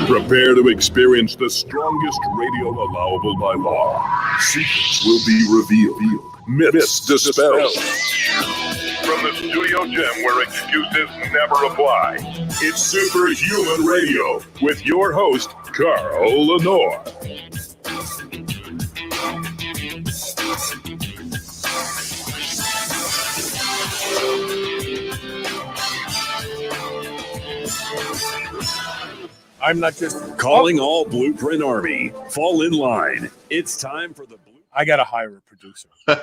Prepare to experience the strongest radio allowable by law. Secrets will be revealed. Myths dispelled. From the studio gym where excuses never apply, it's Superhuman Radio with your host, Carl Lenore. I'm not just calling all BluePrint Army. Fall in line. It's time for the Blue. I got to hire a producer. I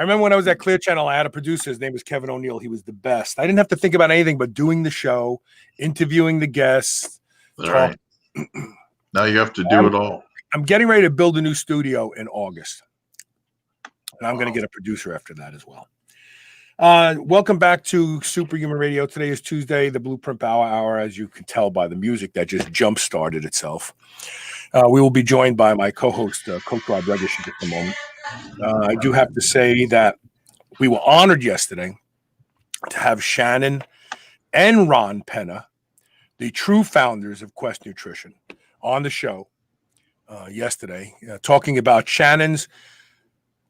remember when I was at Clear Channel, I had a producer. His name was Kevin O'Neill. He was the best. I didn't have to think about anything but doing the show, interviewing the guests. All right. Now you have to do it all. I'm getting ready to build a new studio in August. And I'm going to get a producer after that as well. Welcome back to Superhuman Radio. Today is Tuesday, the BluePrint Power Hour, as you can tell by the music that just jump-started itself. We will be joined by my co-host, Coach Rob Regish, in just a moment. I do have to say that we were honored yesterday to have Shannon and Ron Penna, the true founders of Quest Nutrition, on the show yesterday, talking about Shannon's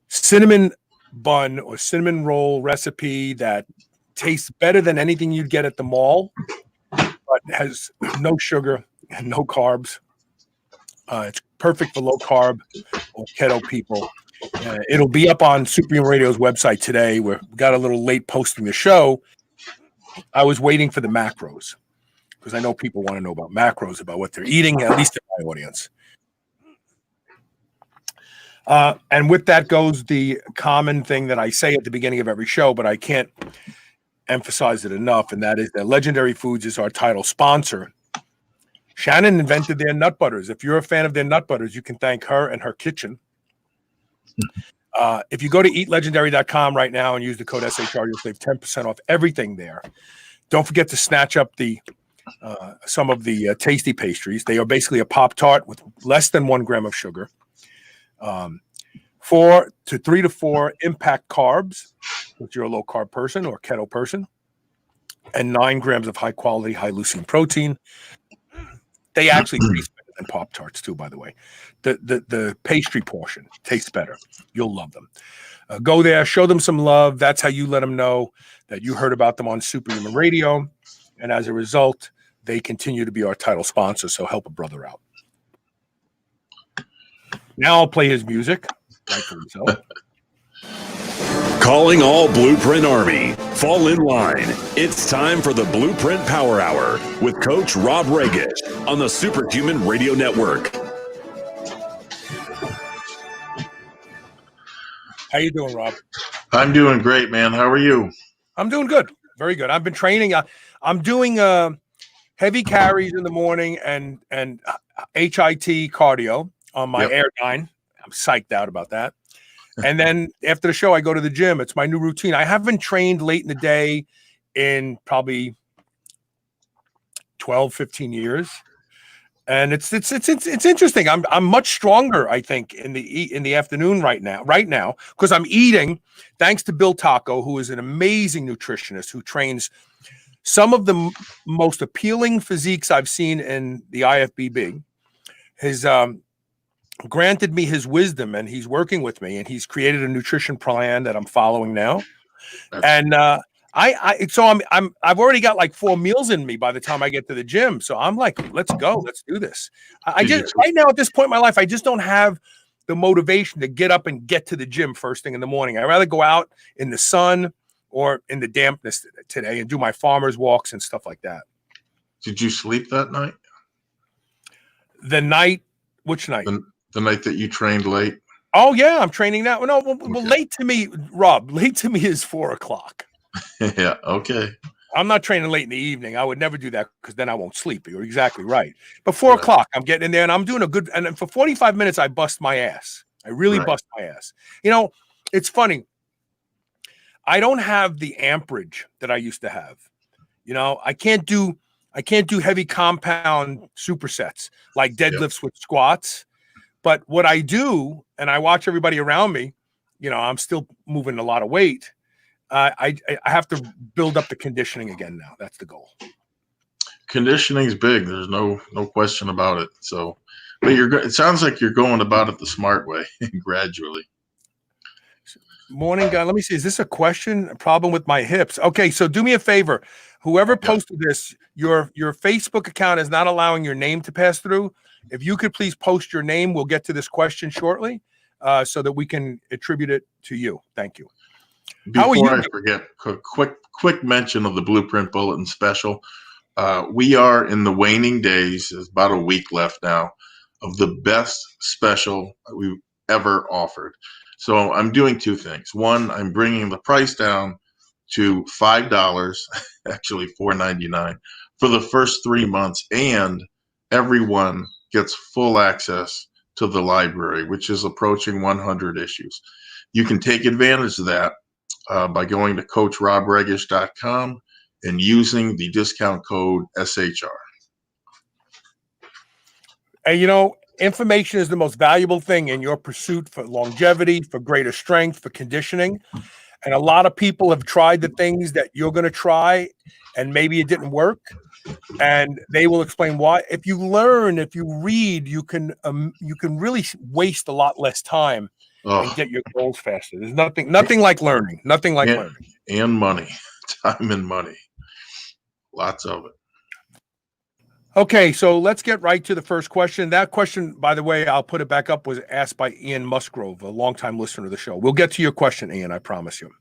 cinnamon bun or cinnamon roll recipe that tastes better than anything you'd get at the mall, but has no sugar and no carbs. It's perfect for low carb or keto people. It'll be up on Superhuman Radio's website today. We got a little late posting the show. I was waiting for the macros because I know people want to know about macros, about what they're eating, at least in my audience. And with that goes the common thing that I say at the beginning of every show, but I can't emphasize it enough, and that is that Legendary Foods is our title sponsor. Shannon invented their nut butters. If you're a fan of their nut butters, you can thank her and her kitchen. If you go to eatlegendary.com right now and use the code SHR, you'll save 10% off everything there. Don't forget to snatch up some of the tasty pastries. They are basically a Pop-Tart with less than 1 gram of sugar. 3 to 4 impact carbs if you're a low carb person or keto person, and 9 grams of high quality, high leucine protein. They actually taste better than Pop-Tarts too, by the way. The pastry portion tastes better. You'll love them. Go there, show them some love. That's how you let them know that you heard about them on Superhuman Radio. And as a result, they continue to be our title sponsor. So help a brother out. Now I'll play his music. Rightfully so. Calling all BluePrint Army. Fall in line. It's time for the BluePrint Power Hour with Coach Rob Regish on the Superhuman Radio Network. How you doing, Rob? I'm doing great, man. How are you? I'm doing good. Very good. I've been training. I'm doing heavy carries in the morning and HIT cardio on my Air 9. I'm psyched out about that. And then after the show, I go to the gym. It's my new routine. I haven't trained late in the day in probably 12, 15 years. And it's interesting. I'm much stronger, I think, in the afternoon right now, because I'm eating, thanks to Bill Taco, who is an amazing nutritionist who trains some of the most appealing physiques I've seen in the IFBB. His granted me his wisdom, and he's working with me, and he's created a nutrition plan that I'm following now. And I've already got like 4 meals in me by the time I get to the gym. So I'm like, let's go, let's do this. I just right now at this point in my life, I just don't have the motivation to get up and get to the gym first thing in the morning. I'd rather go out in the sun or in the dampness today and do my farmer's walks and stuff like that. Did you sleep that night? The night, which night? The night that you trained late? Oh, yeah, I'm training now. No, well, late to me, Rob, late to me is 4 o'clock. Yeah, okay. I'm not training late in the evening. I would never do that because then I won't sleep. You're exactly right. But 4 o'clock, I'm getting in there and I'm doing a good, and for 45 minutes, I bust my ass. I really bust my ass. You know, it's funny. I don't have the amperage that I used to have. You know, I can't do heavy compound supersets like deadlifts with squats. But what I do, and I watch everybody around me, you know, I'm still moving a lot of weight. I have to build up the conditioning again now. That's the goal. conditioning's big. There's no question about it. So, but it sounds like you're going about it the smart way, gradually. Morning, guy. Let me see. Is this a question? A problem with my hips? Okay, so do me a favor. Whoever posted this, your Facebook account is not allowing your name to pass through. If you could please post your name, we'll get to this question shortly, so that we can attribute it to you. Thank you. Before I forget, quick mention of the BluePrint Bulletin Special. We are in the waning days. There's about a week left now of the best special we've ever offered. So I'm doing two things. One, I'm bringing the price down to $5, actually $4.99 for the first 3 months, and everyone gets full access to the library, which is approaching 100 issues. You can take advantage of that by going to CoachRobRegish.com and using the discount code SHR. And information is the most valuable thing in your pursuit for longevity, for greater strength, for conditioning. And a lot of people have tried the things that you're going to try, and maybe it didn't work. And they will explain why. If you learn, if you read, you can really waste a lot less time and get your goals faster. There's nothing like learning. Nothing like learning. And money, time and money, lots of it. Okay, so let's get right to the first question. That question, by the way, I'll put it back up, was asked by Ian Musgrove, a longtime listener of the show. We'll get to your question, Ian, I promise you.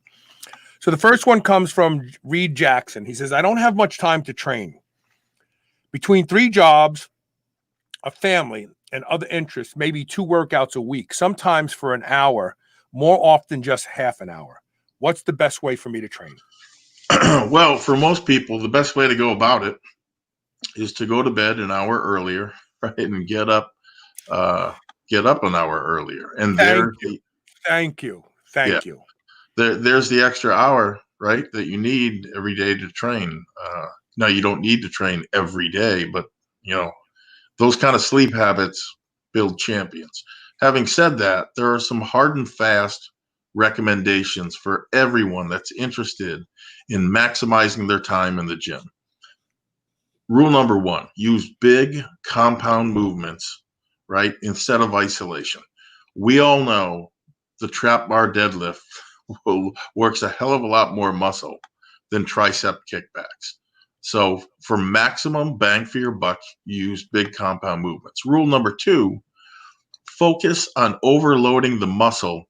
So the first one comes from Reed Jackson. He says, I don't have much time to train. Between 3 jobs, a family, and other interests, maybe 2 workouts a week, sometimes for an hour, more often just half an hour. What's the best way for me to train? Well, for most people, the best way to go about it is to go to bed an hour earlier, right, and get up an hour earlier. And Thank you. There's the extra hour, right, that you need every day to train. Now, you don't need to train every day, but those kind of sleep habits build champions. Having said that, there are some hard and fast recommendations for everyone that's interested in maximizing their time in the gym. Rule number 1, use big compound movements, right, instead of isolation. We all know the trap bar deadlift works a hell of a lot more muscle than tricep kickbacks. So for maximum bang for your buck, use big compound movements. Rule number 2, focus on overloading the muscle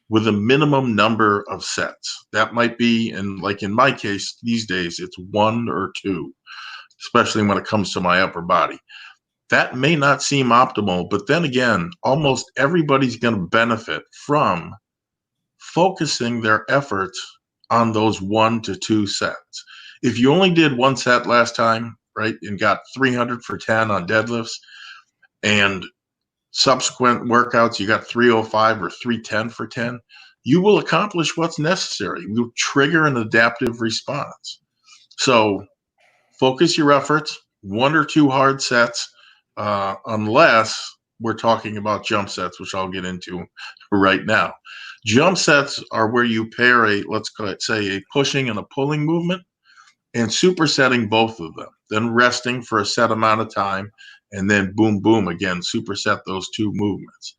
with a minimum number of sets. That might be, and like in my case these days, it's 1 or 2. Especially when it comes to my upper body. That may not seem optimal, but then again, almost everybody's going to benefit from focusing their efforts on those 1 to 2 sets. If you only did 1 set last time, right, and got 300 for 10 on deadlifts, and subsequent workouts, you got 305 or 310 for 10, you will accomplish what's necessary. You'll trigger an adaptive response. So focus your efforts, 1 or 2 hard sets, unless we're talking about jump sets, which I'll get into right now. Jump sets are where you pair let's say a pushing and a pulling movement, and supersetting both of them, then resting for a set amount of time, and then boom, boom, again, superset those 2 movements.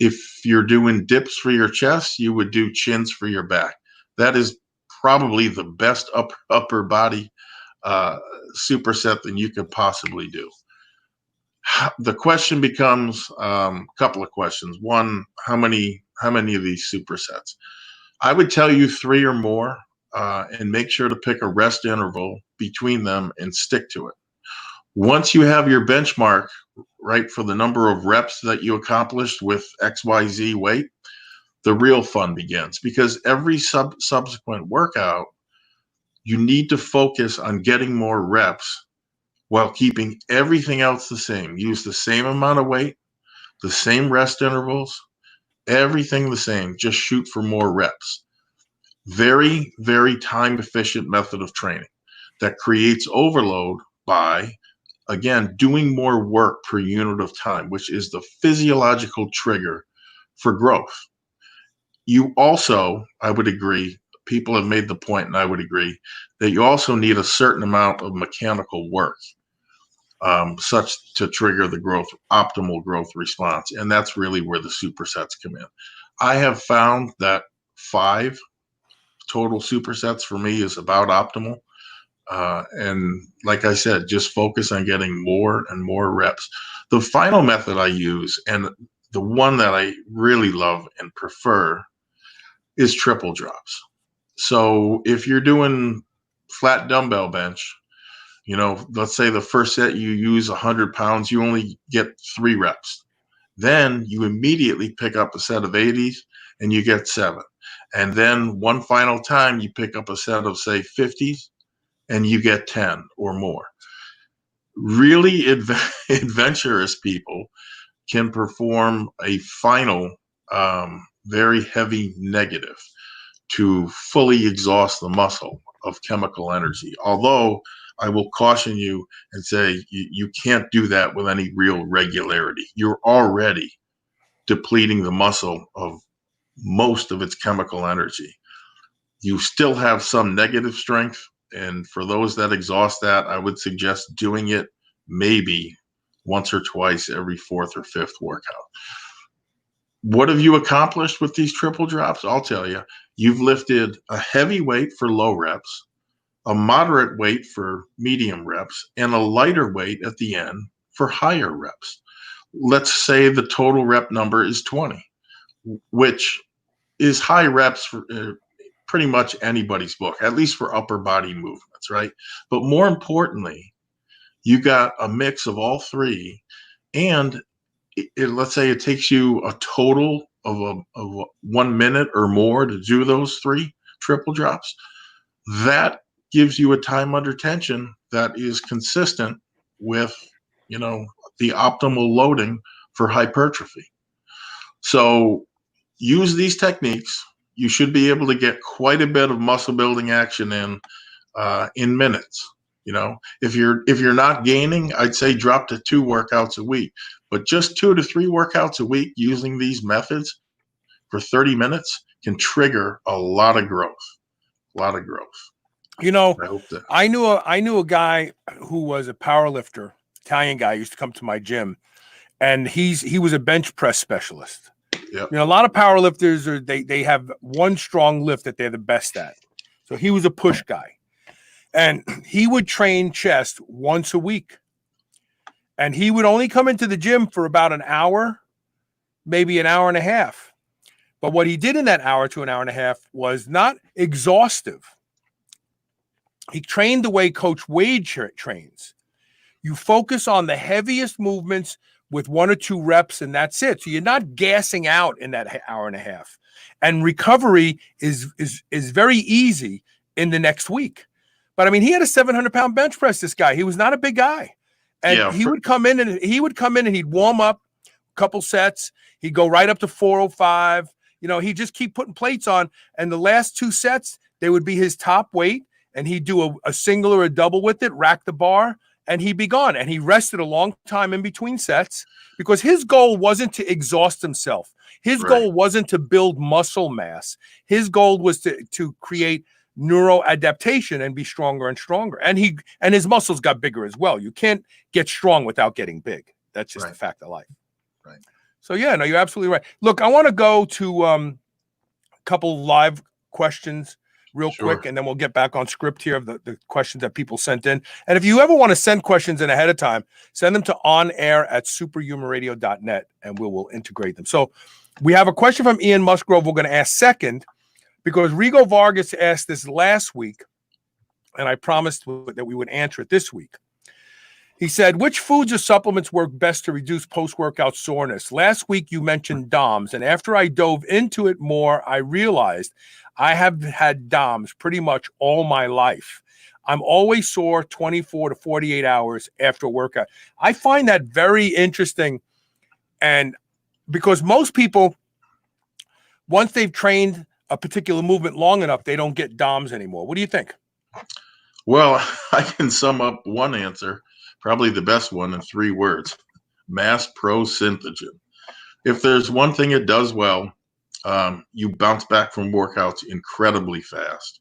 If you're doing dips for your chest, you would do chins for your back. That is probably the best upper body superset than you could possibly do. The question becomes a couple of questions. One, how many of these supersets? I would tell you 3 or more, and make sure to pick a rest interval between them and stick to it. Once you have your benchmark, right, for the number of reps that you accomplished with XYZ weight, the real fun begins, because every subsequent workout, you need to focus on getting more reps while keeping everything else the same. Use the same amount of weight, the same rest intervals, everything the same. Just shoot for more reps. Very, very time-efficient method of training that creates overload by, again, doing more work per unit of time, which is the physiological trigger for growth. You also, I would agree, people have made the point, and I would agree, that you also need a certain amount of mechanical work. such to trigger the optimal growth response. And that's really where the supersets come in. I have found that 5 total supersets for me is about optimal. And like I said, just focus on getting more and more reps. The final method I use, and the one that I really love and prefer, is triple drops. So if you're doing flat dumbbell bench, let's say the first set you use 100 pounds, you only get 3 reps. Then you immediately pick up a set of 80s and you get 7. And then one final time you pick up a set of, say, 50s and you get 10 or more. Really adventurous people can perform a final very heavy negative to fully exhaust the muscle of chemical energy. Although I will caution you and say you can't do that with any real regularity. You're already depleting the muscle of most of its chemical energy. You still have some negative strength. And for those that exhaust that, I would suggest doing it maybe once or twice every 4th or 5th workout. What have you accomplished with these triple drops? I'll tell you. You've lifted a heavy weight for low reps, a moderate weight for medium reps, and a lighter weight at the end for higher reps. Let's say the total rep number is 20, which is high reps for pretty much anybody's book, at least for upper body movements, right? But more importantly, you got a mix of all 3, and let's say it takes you a total of 1 minute or more to do those 3 triple drops. That gives you a time under tension that is consistent with, the optimal loading for hypertrophy. So use these techniques. You should be able to get quite a bit of muscle building action in minutes. If you're not gaining, I'd say drop to 2 workouts a week, but just 2 to 3 workouts a week using these methods for 30 minutes can trigger a lot of growth. I knew a guy who was a power lifter, Italian guy, used to come to my gym, and he was a bench press specialist. Yep. A lot of power lifters they have one strong lift that they're the best at. So he was a push guy. And he would train chest once a week. And he would only come into the gym for about an hour, maybe an hour and a half. But what he did in that hour to an hour and a half was not exhaustive. He trained the way Coach Wade trains. You focus on the heaviest movements with 1 or 2 reps, and that's it. So you're not gassing out in that hour and a half. And recovery is very easy in the next week. But I mean, he had a 700-pound bench press, this guy. He was not a big guy. And he would come in and he'd warm up a couple sets. He'd go right up to 405. He'd just keep putting plates on. And the last 2 sets, they would be his top weight. And he'd do a single or a double with it, rack the bar, and he'd be gone. And he rested a long time in between sets because his goal wasn't to exhaust himself. His goal wasn't to build muscle mass. His goal was to create neuroadaptation and be stronger and stronger. And his muscles got bigger as well. You can't get strong without getting big. That's just a fact of life. Right. So yeah, no, you're absolutely right. Look, I want to go to a couple live questions real quick, and then we'll get back on script here of the questions that people sent in. And if you ever want to send questions in ahead of time, send them to onair@superhumanradio.net and we will integrate them. So we have a question from Ian Musgrove we're going to ask second, because Rigo Vargas asked this last week, and I promised that we would answer it this week. He said, which foods or supplements work best to reduce post-workout soreness? Last week you mentioned DOMS, and after I dove into it more, I realized I have had DOMS pretty much all my life. I'm always sore 24 to 48 hours after a workout. I find that very interesting, and because most people, once they've trained a particular movement long enough, they don't get DOMS anymore. What do you think? Well, I can sum up one answer, probably the best one, in 3 words: mass prosynthegen. If there's one thing it does well, you bounce back from workouts incredibly fast.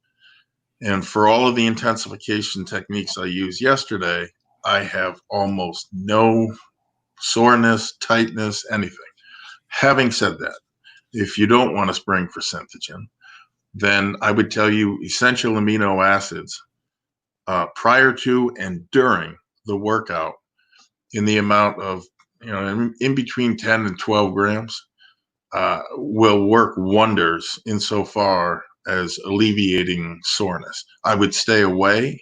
And for all of the intensification techniques I used yesterday, I have almost no soreness, tightness, anything. Having said that, if you don't want to spring for Synthogen, then I would tell you essential amino acids prior to and during the workout in the amount of, in between 10 and 12 grams will work wonders insofar as alleviating soreness. I would stay away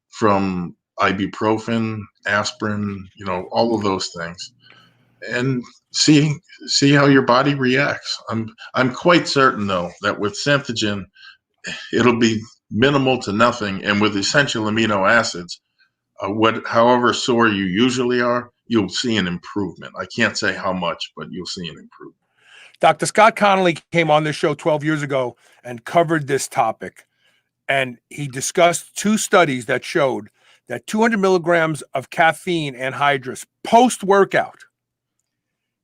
from ibuprofen, aspirin, all of those things, and see how your body reacts. I'm quite certain though that with Synthogen, it'll be minimal to nothing, and with essential amino acids, however sore you usually are, you'll see an improvement. I can't say how much, but you'll see an improvement. Dr. Scott Connolly came on this show 12 years ago and covered this topic. And he discussed 2 studies that showed that 200 milligrams of caffeine anhydrous post-workout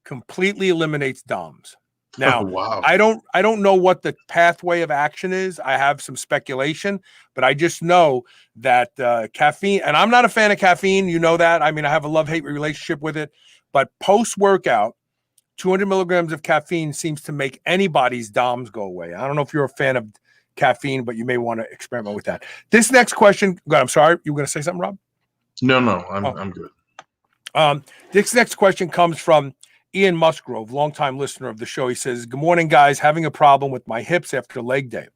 completely eliminates DOMS. Now, wow. I don't know what the pathway of action is. I have some speculation, but I just know that caffeine, and I'm not a fan of caffeine. You know that. I mean, I have a love-hate relationship with it. But post-workout, 200 milligrams of caffeine seems to make anybody's DOMS go away. I don't know if you're a fan of caffeine, but you may want to experiment with that. This next question, I'm sorry, you were going to say something, Rob? No, I'm good. This next question comes from Ian Musgrove, longtime listener of the show. He says, "Good morning, guys. Having a problem with my hips after leg day,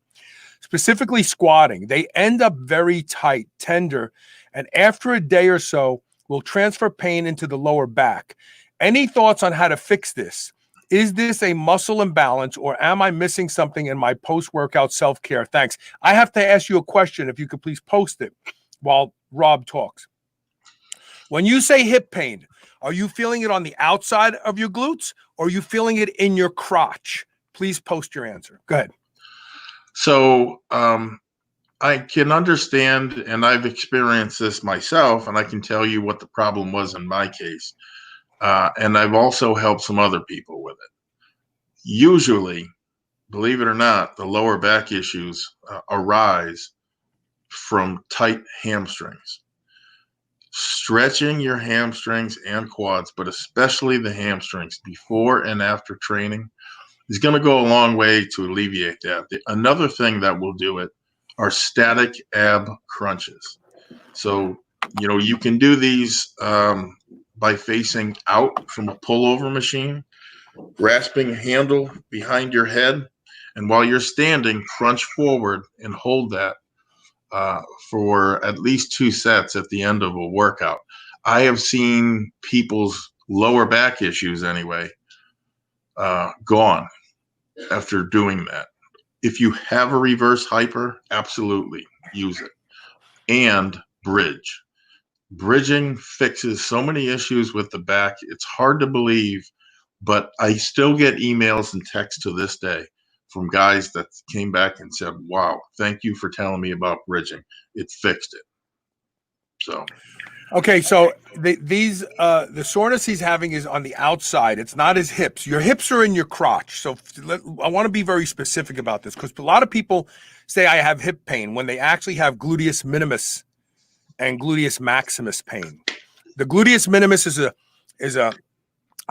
specifically squatting. They end up very tight, tender, and after a day or so will transfer pain into the lower back. Any thoughts on how to fix this? Is this a muscle imbalance, or am I missing something in my post-workout self-care? Thanks." I have to ask you a question, if you could please post it while Rob talks. When you say hip pain, are you feeling it on the outside of your glutes, or are you feeling it in your crotch? Please post your answer. Go ahead. So I can understand, and I've experienced this myself, and I can tell you what the problem was in my case. And I've also helped some other people with it. Usually, believe it or not, the lower back issues arise from tight hamstrings. Stretching your hamstrings and quads, but especially the hamstrings before and after training, is going to go a long way to alleviate that. Another thing that will do it are static ab crunches. So, you can do these by facing out from a pullover machine, grasping a handle behind your head, and while you're standing, crunch forward and hold that for at least 2 sets at the end of a workout. I have seen people's lower back issues anyway gone after doing that. If you have a reverse hyper, absolutely use it. And bridge. Bridging fixes so many issues with the back. It's hard to believe, but I still get emails and texts to this day from guys that came back and said, "Wow, thank you for telling me about bridging. It fixed it." So, okay, so the soreness he's having is on the outside. It's not his hips. Your hips are in your crotch. So I want to be very specific about this, because a lot of people say I have hip pain when they actually have gluteus minimus and gluteus maximus pain. The gluteus minimus is a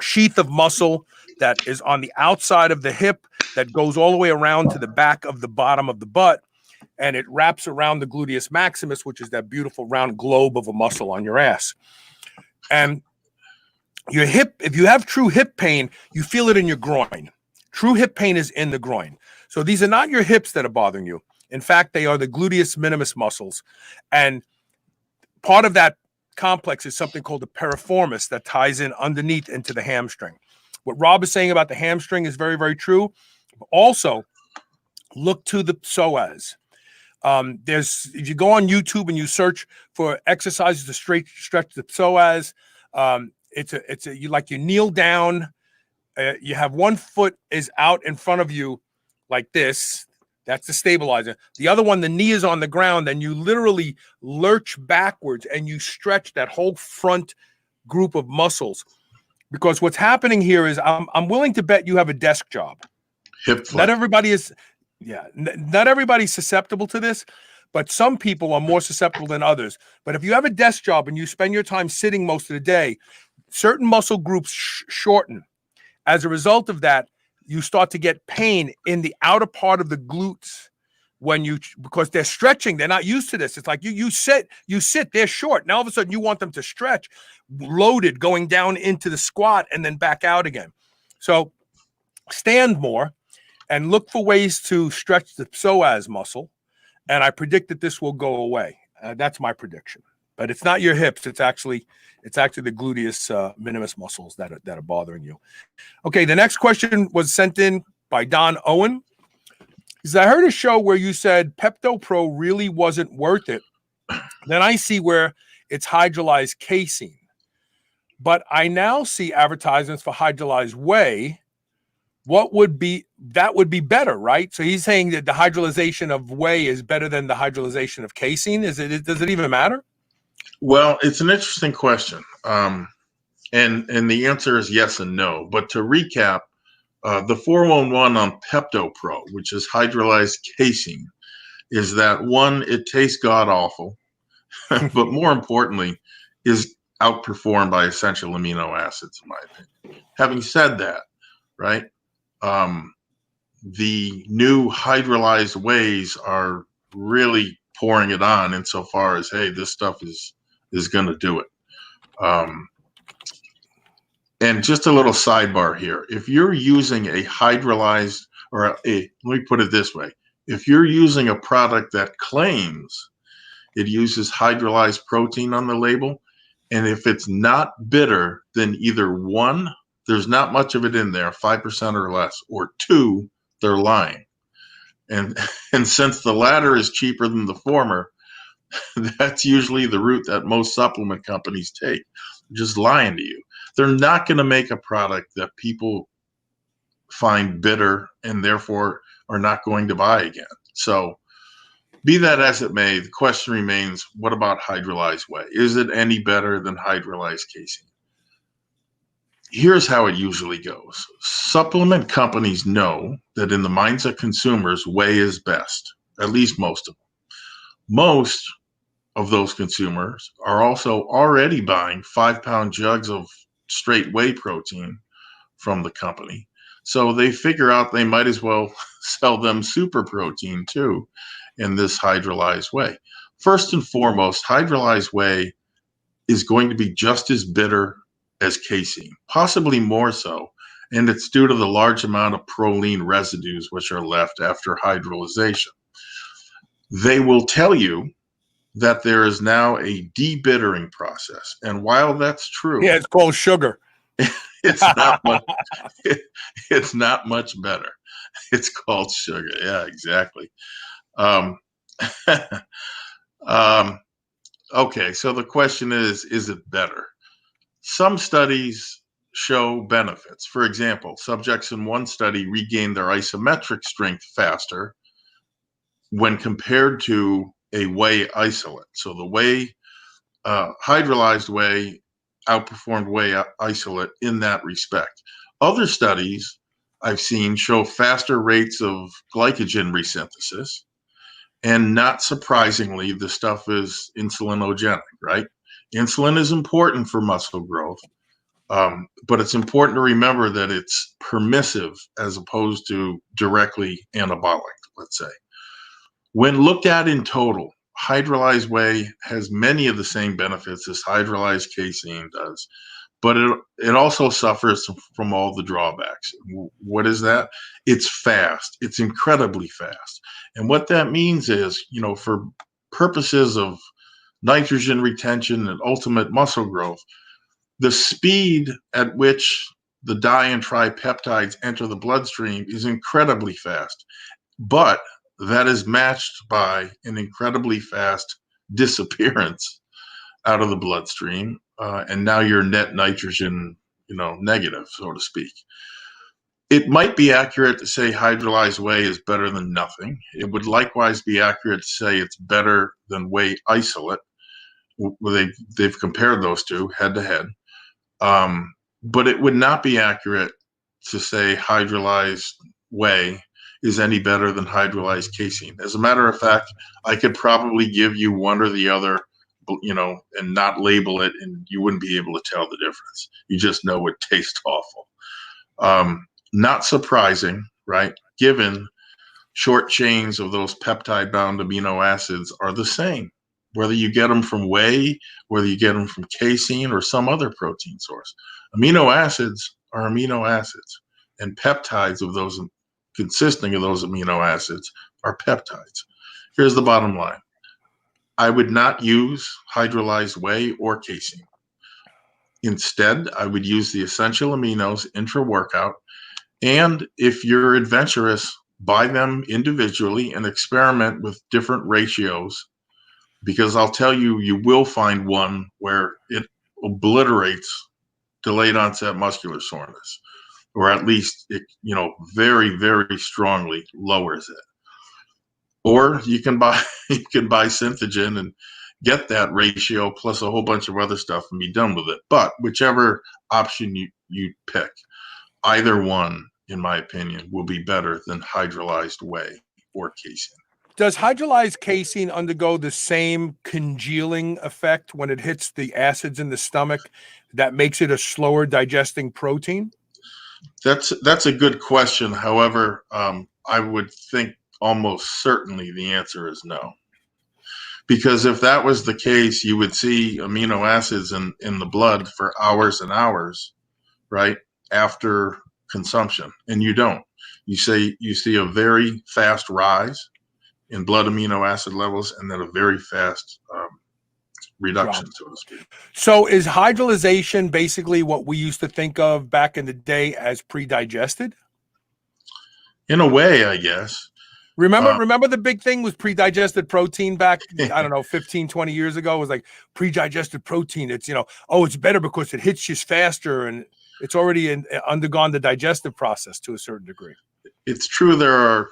sheath of muscle that is on the outside of the hip that goes all the way around to the back of the bottom of the butt, and it wraps around the gluteus maximus, which is that beautiful round globe of a muscle on your ass. And your hip, if you have true hip pain, you feel it in your groin. True hip pain is in the groin. So these are not your hips that are bothering you. In fact, they are the gluteus minimus muscles. And part of that complex is something called the piriformis that ties in underneath into the hamstring. What Rob is saying about the hamstring is very, very true. Also, look to the psoas. If you go on YouTube and you search for exercises to stretch the psoas, you kneel down. You have one foot is out in front of you like this. That's the stabilizer. The other one, the knee is on the ground, and you literally lurch backwards and you stretch that whole front group of muscles. Because what's happening here is I'm willing to bet you have a desk job. hip flex. Not everybody is, not everybody's susceptible to this, but some people are more susceptible than others. But if you have a desk job and you spend your time sitting most of the day, certain muscle groups shorten. As a result of that, you start to get pain in the outer part of the glutes because they're stretching. They're not used to this. It's like you sit, they're short. Now all of a sudden you want them to stretch, loaded, going down into the squat and then back out again. So stand more and look for ways to stretch the psoas muscle. And I predict that this will go away. That's my prediction. But it's not your hips. It's actually the gluteus minimus muscles that are bothering you. Okay, the next question was sent in by Don Owen. He said, I heard a show where you said Pepto Pro really wasn't worth it. Then I see where it's hydrolyzed casein. But I now see advertisements for hydrolyzed whey. That would be better, right? So he's saying that the hydrolyzation of whey is better than the hydrolyzation of casein. Does it even matter? Well, it's an interesting question. And the answer is yes and no. But to recap, the 411 on Pepto Pro, which is hydrolyzed casein, is that one, it tastes god awful, but more importantly, is outperformed by essential amino acids, in my opinion. Having said that, right, the new hydrolyzed wheys are really pouring it on insofar as, hey, this stuff is going to do it. And just a little sidebar here. If you're using a hydrolyzed, let me put it this way. If you're using a product that claims it uses hydrolyzed protein on the label, and if it's not bitter, then either one, there's not much of it in there, 5% or less, or two, they're lying. And since the latter is cheaper than the former, that's usually the route that most supplement companies take. Just lying to you. They're not going to make a product that people find bitter and therefore are not going to buy again. So be that as it may, the question remains, what about hydrolyzed whey? Is it any better than hydrolyzed casein? Here's how it usually goes. Supplement companies know that in the minds of consumers, whey is best, at least most of them. Most of those consumers are also already buying 5-pound jugs of straight whey protein from the company. So they figure out they might as well sell them super protein too in this hydrolyzed whey. First and foremost, hydrolyzed whey is going to be just as bitter as casein, possibly more so. And it's due to the large amount of proline residues which are left after hydrolyzation. They will tell you that there is now a debittering process. And while that's true, yeah, it's called sugar. It's not much better. It's called sugar. Yeah, exactly. Okay, so the question is it better? Some studies show benefits. For example, subjects in one study regained their isometric strength faster when compared to a whey isolate. So the whey, hydrolyzed whey outperformed whey isolate in that respect. Other studies I've seen show faster rates of glycogen resynthesis. And not surprisingly, the stuff is insulinogenic, right? Insulin is important for muscle growth, but it's important to remember that it's permissive as opposed to directly anabolic, let's say. When looked at in total, hydrolyzed whey has many of the same benefits as hydrolyzed casein does, but it also suffers from all the drawbacks. What is that? It's fast. It's incredibly fast. And what that means is, for purposes of nitrogen retention and ultimate muscle growth, the speed at which the di and tripeptides enter the bloodstream is incredibly fast, but that is matched by an incredibly fast disappearance out of the bloodstream, and now you're net nitrogen, negative, so to speak. It might be accurate to say hydrolyzed whey is better than nothing. It would likewise be accurate to say it's better than whey isolate. They've compared those two head to head. But it would not be accurate to say hydrolyzed whey is any better than hydrolyzed casein. As a matter of fact, I could probably give you one or the other, and not label it, and you wouldn't be able to tell the difference. You just know it tastes awful. Not surprising, right? Given short chains of those peptide-bound amino acids are the same, whether you get them from whey, whether you get them from casein or some other protein source. Amino acids are amino acids, and peptides of those consisting of those amino acids are peptides. Here's the bottom line. I would not use hydrolyzed whey or casein. Instead, I would use the essential aminos intra-workout, and if you're adventurous, buy them individually and experiment with different ratios, because I'll tell you, you will find one where it obliterates delayed onset muscular soreness, or at least it, very, very strongly lowers it. Or you can buy Synthogen and get that ratio plus a whole bunch of other stuff and be done with it. But whichever option you pick, either one, in my opinion, will be better than hydrolyzed whey or casein. Does hydrolyzed casein undergo the same congealing effect when it hits the acids in the stomach that makes it a slower digesting protein? That's a good question. However, I would think almost certainly the answer is no. Because if that was the case, you would see amino acids in the blood for hours and hours, right, after consumption. And you don't. You see a very fast rise in blood amino acid levels and then a very fast reduction, so to speak. So is hydrolyzation basically what we used to think of back in the day as pre-digested? In a way, I guess. Remember the big thing was pre-digested protein back, I don't know, 15, 20 years ago. It was like pre-digested protein. It's, it's better because it hits you faster and it's already undergone the digestive process to a certain degree. It's true there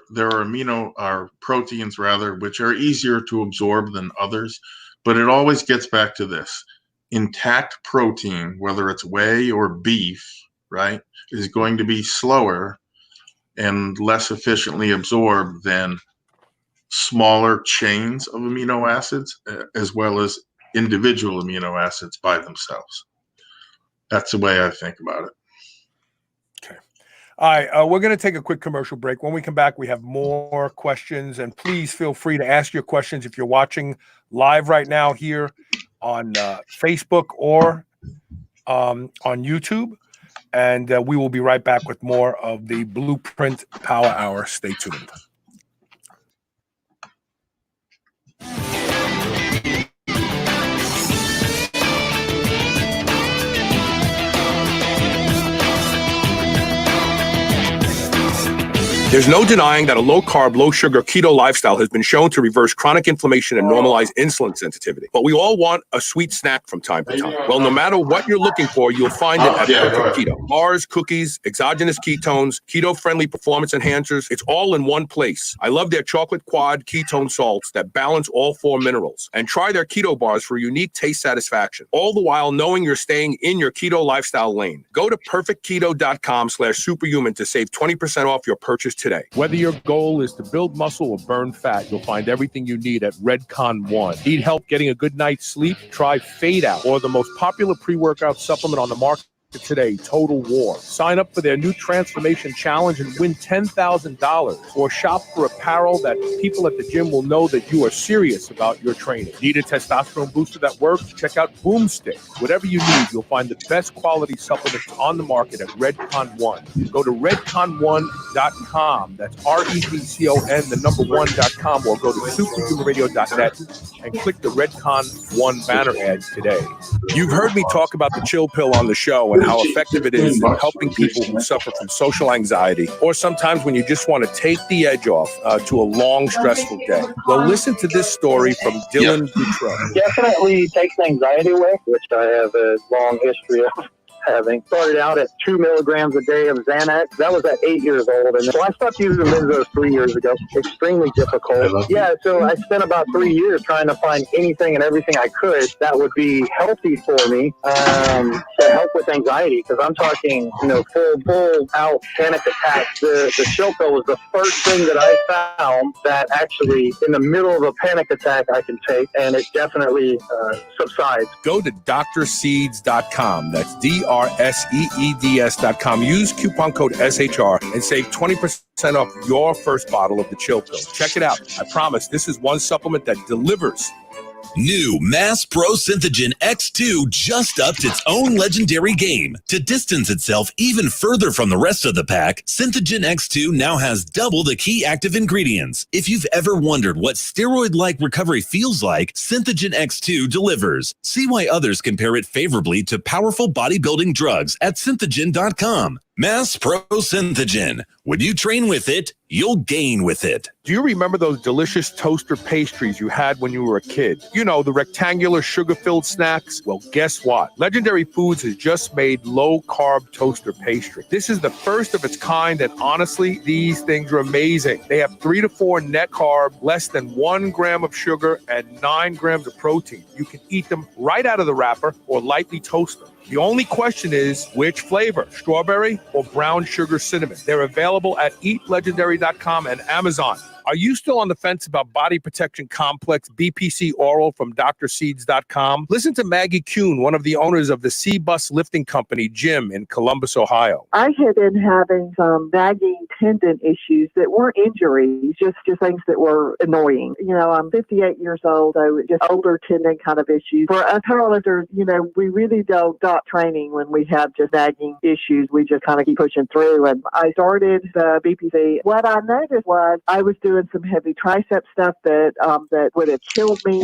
are proteins rather, which are easier to absorb than others, but it always gets back to this. Intact protein, whether it's whey or beef, right, is going to be slower and less efficiently absorbed than smaller chains of amino acids, as well as individual amino acids by themselves. That's the way I think about it. Okay. All right. We're going to take a quick commercial break. When we come back, we have more questions, and please feel free to ask your questions if you're watching live right now here on Facebook or on YouTube. And we will be right back with more of the BluePrint Power Hour. Stay tuned. There's no denying that a low-carb, low-sugar keto lifestyle has been shown to reverse chronic inflammation and normalize insulin sensitivity. But we all want a sweet snack from time to time. Well, no matter what you're looking for, you'll find it at Perfect Keto. Bars, cookies, exogenous ketones, keto-friendly performance enhancers, it's all in one place. I love their chocolate quad ketone salts that balance all 4 minerals. And try their keto bars for unique taste satisfaction, all the while knowing you're staying in your keto lifestyle lane. Go to perfectketo.com/superhuman to save 20% off your purchase today. Whether your goal is to build muscle or burn fat, you'll find everything you need at Redcon One. Need help getting a good night's sleep? Try Fade Out, or the most popular pre-workout supplement on the market today, Total War. Sign up for their new Transformation Challenge and win $10,000, or shop for apparel that people at the gym will know that you are serious about your training. Need a testosterone booster that works? Check out Boomstick. Whatever you need, you'll find the best quality supplements on the market at Redcon One. Go to redcon1.com. That's REDCON, the number 1.com, or go to superhumanradio.net and click the Redcon One banner ads today. You've heard me talk about the chill pill on the show and how effective it is in helping people who suffer from social anxiety, or sometimes when you just want to take the edge off to a long, stressful day. Well, listen to this story from Dylan Goutreau. Definitely takes anxiety away, which I have a long history of having. Started out at 2 milligrams a day of Xanax. That was at 8 years old. And so I stopped using benzos 3 years ago. Extremely difficult. Yeah, so I spent about 3 years trying to find anything and everything I could that would be healthy for me to help with anxiety. Because I'm talking, full out panic attacks. The chill pill was the first thing that I found that actually, in the middle of a panic attack, I can take, and it definitely subsides. Go to drseeds.com. That's DRSEEDS.com. Use coupon code SHR and save 20% off your first bottle of the chill pill. Check it out. I promise this is one supplement that delivers. New Mass Pro Synthogen X2 just upped its own legendary game. To distance itself even further from the rest of the pack, Synthogen X2 now has double the key active ingredients. If you've ever wondered what steroid-like recovery feels like, Synthogen X2 delivers. See why others compare it favorably to powerful bodybuilding drugs at synthogen.com. Mass Pro Synthogen. When you train with it, you'll gain with it. Do you remember those delicious toaster pastries you had when you were a kid? You know, the rectangular sugar-filled snacks? Well, guess what? Legendary Foods has just made low-carb toaster pastry. This is the first of its kind, and honestly, these things are amazing. They have 3 to 4 net carb, less than 1 gram of sugar, and 9 grams of protein. You can eat them right out of the wrapper or lightly toast them. The only question is, which flavor, strawberry or brown sugar cinnamon? They're available at eatlegendary.com and Amazon. Are you still on the fence about Body Protection Complex BPC Oral from drseeds.com? Listen to Maggie Kuhn, one of the owners of the C-Bus Lifting Company gym in Columbus, Ohio. I had been having some nagging tendon issues that weren't injuries, just things that were annoying. I'm 58 years old, so just older tendon kind of issues. For us powerlifters, we really don't stop training when we have just nagging issues. We just kind of keep pushing through. And I started the BPC. What I noticed was I was doing some heavy tricep stuff that would have killed me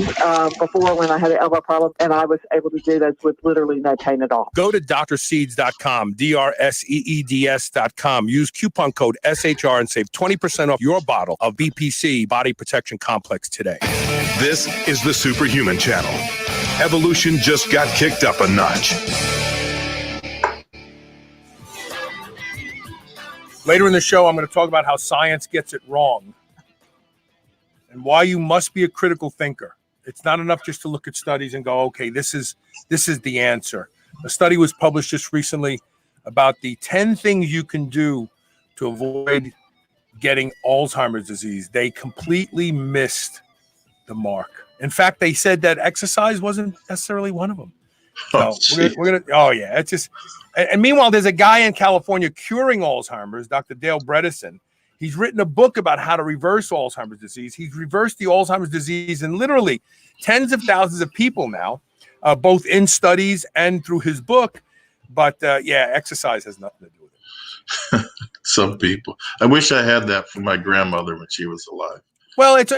before when I had an elbow problem, and I was able to do this with literally no pain at all. Go to drseeds.com, drseeds.com. Use coupon code SHR and save 20% off your bottle of BPC Body Protection Complex today. This is the Superhuman Channel. Evolution just got kicked up a notch. Later in the show, I'm going to talk about how science gets it wrong and why you must be a critical thinker. It's not enough just to look at studies and go, okay, this is the answer. A study was published just recently about the 10 things you can do to avoid getting Alzheimer's disease. They completely missed the mark. In fact, they said that exercise wasn't necessarily one of them. So it's just, and meanwhile, there's a guy in California curing Alzheimer's, Dr. Dale Bredesen. He's written a book about how to reverse Alzheimer's disease. He's reversed the Alzheimer's disease in literally tens of thousands of people now, both in studies and through his book. But exercise has nothing to do with it. Some people. I wish I had that for my grandmother when she was alive. Well, and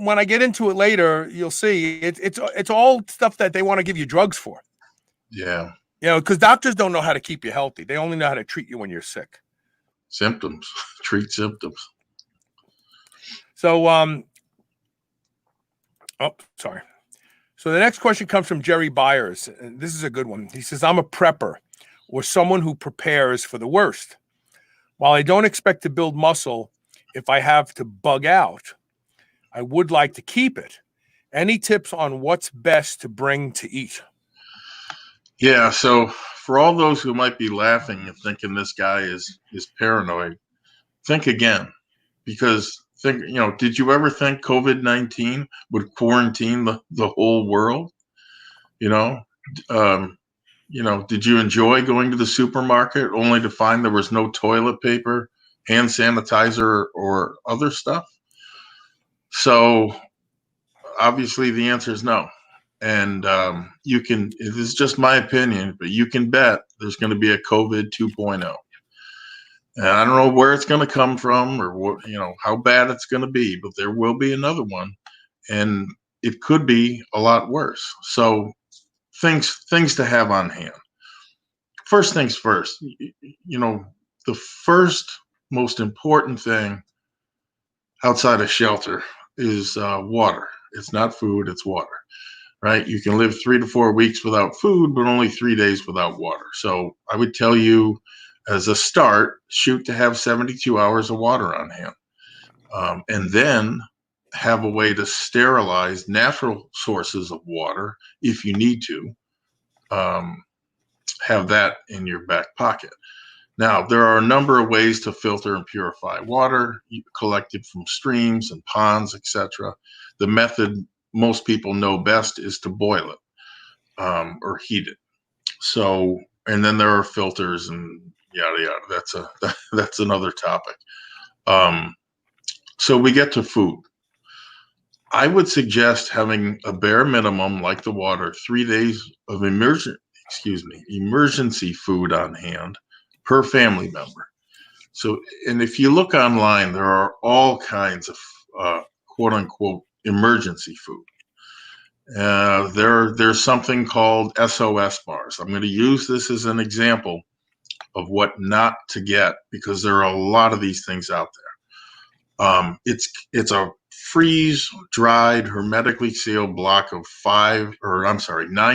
when I get into it later, you'll see it's all stuff that they want to give you drugs for. Yeah. Because doctors don't know how to keep you healthy. They only know how to treat you when you're sick. Symptoms. Treat symptoms. So, sorry. So the next question comes from Jerry Byers. And this is a good one. He says, I'm a prepper or someone who prepares for the worst. While I don't expect to build muscle, if I have to bug out, I would like to keep it. Any tips on what's best to bring to eat? Yeah. So for all those who might be laughing and thinking this guy is paranoid, think again, because did you ever think COVID-19 would quarantine the whole world? Did you enjoy going to the supermarket only to find there was no toilet paper, hand sanitizer, or other stuff? So obviously the answer is no. And this is just my opinion, but you can bet there's going to be a COVID 2.0. And I don't know where it's going to come from or what, how bad it's going to be, but there will be another one, and it could be a lot worse. So things to have on hand. First things first, the first most important thing outside of shelter is water. It's not food, it's water. right? You can live 3 to 4 weeks without food, but only 3 days without water. So I would tell you, as a start, shoot to have 72 hours of water on hand. And then have a way to sterilize natural sources of water if you need to. Have that in your back pocket. Now, there are a number of ways to filter and purify water collected from streams and ponds, etc. The method most people know best is to boil it or heat it. So, and then there are filters and yada yada. That's another topic. So we get to food. I would suggest having a bare minimum, like the water, 3 days of emergency food on hand per family member. So, and if you look online, there are all kinds of quote unquote emergency food. There's something called SOS bars. I'm going to use this as an example of what not to get, because there are a lot of these things out there. It's a freeze dried, hermetically sealed block of 9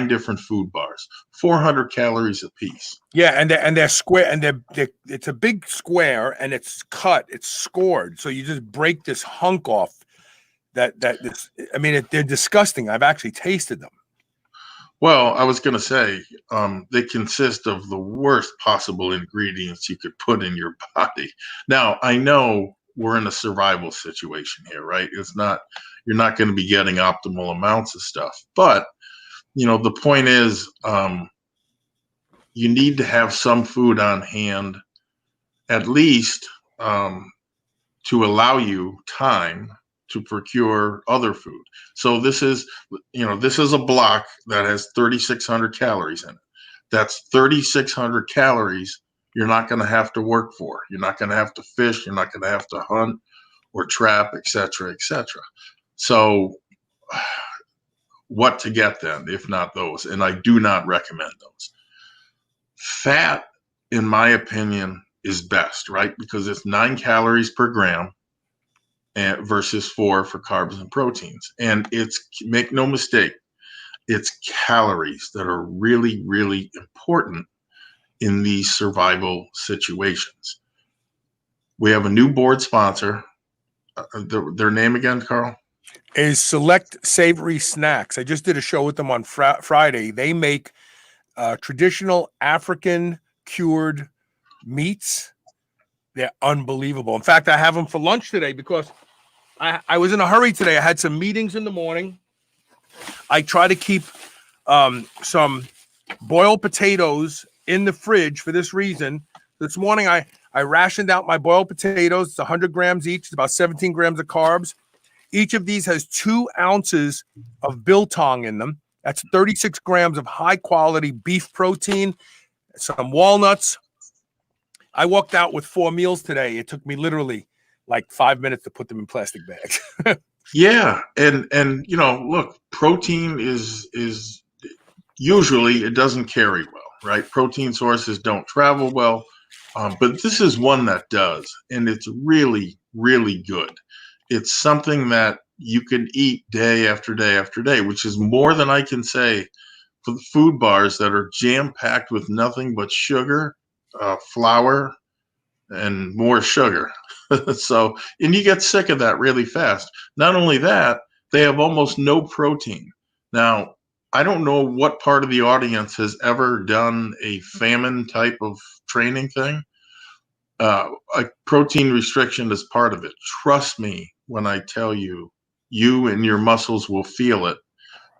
different food bars, 400 calories a piece. Yeah, and they're square, and it's a big square, and it's cut, it's scored. So you just break this hunk off. They're disgusting. I've actually tasted them. Well, I was going to say, they consist of the worst possible ingredients you could put in your body. Now, I know we're in a survival situation here, right? You're not going to be getting optimal amounts of stuff, but the point is, you need to have some food on hand, at least, to allow you time to procure other food. So this is a block that has 3,600 calories in it. That's 3,600 calories you're not going to have to work for. You're not going to have to fish. You're not going to have to hunt or trap, etc., etc. So what to get then, if not those? And I do not recommend those. Fat, in my opinion, is best, right? Because it's 9 calories per gram versus 4 for carbs and proteins. And make no mistake, it's calories that are really, really important in these survival situations. We have a new board sponsor. Their name again, Carl? Is Select Savory Snacks. I just did a show with them on Friday. They make traditional African cured meats. They're unbelievable. In fact, I have them for lunch today because I was in a hurry today. I had some meetings in the morning. I try to keep some boiled potatoes in the fridge for this reason. This morning, I rationed out my boiled potatoes. It's 100 grams each. It's about 17 grams of carbs. Each of these has 2 ounces of biltong in them. That's 36 grams of high-quality beef protein, some walnuts. I walked out with 4 meals today. It took me literally like 5 minutes to put them in plastic bags. Yeah, and look, protein is usually it doesn't carry well, right? Protein sources don't travel well, but this is one that does, and it's really, really good. It's something that you can eat day after day after day, which is more than I can say for the food bars that are jam-packed with nothing but sugar, flour, and more sugar. So, and you get sick of that really fast. Not only that, they have almost no protein. Now, I don't know what part of the audience has ever done a famine type of training thing. A protein restriction is part of it. Trust me when I tell you, you and your muscles will feel it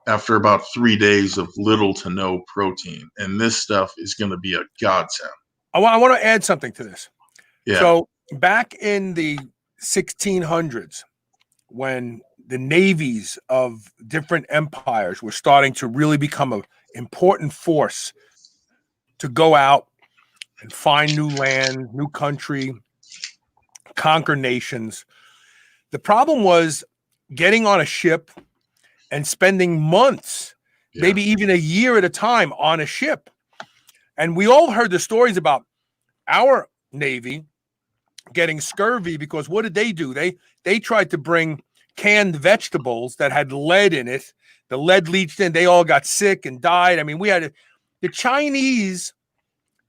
after about 3 days of little to no protein. And this stuff is going to be a godsend. I want to add something to this. Yeah. So back in the 1600s, when the navies of different empires were starting to really become an important force to go out and find new land, new country, conquer nations, the problem was getting on a ship and spending months, maybe even a year at a time on a ship. And we all heard the stories about our Navy getting scurvy because what did they do? They tried to bring canned vegetables that had lead in it The lead leached in. They all got sick and died. I mean, the Chinese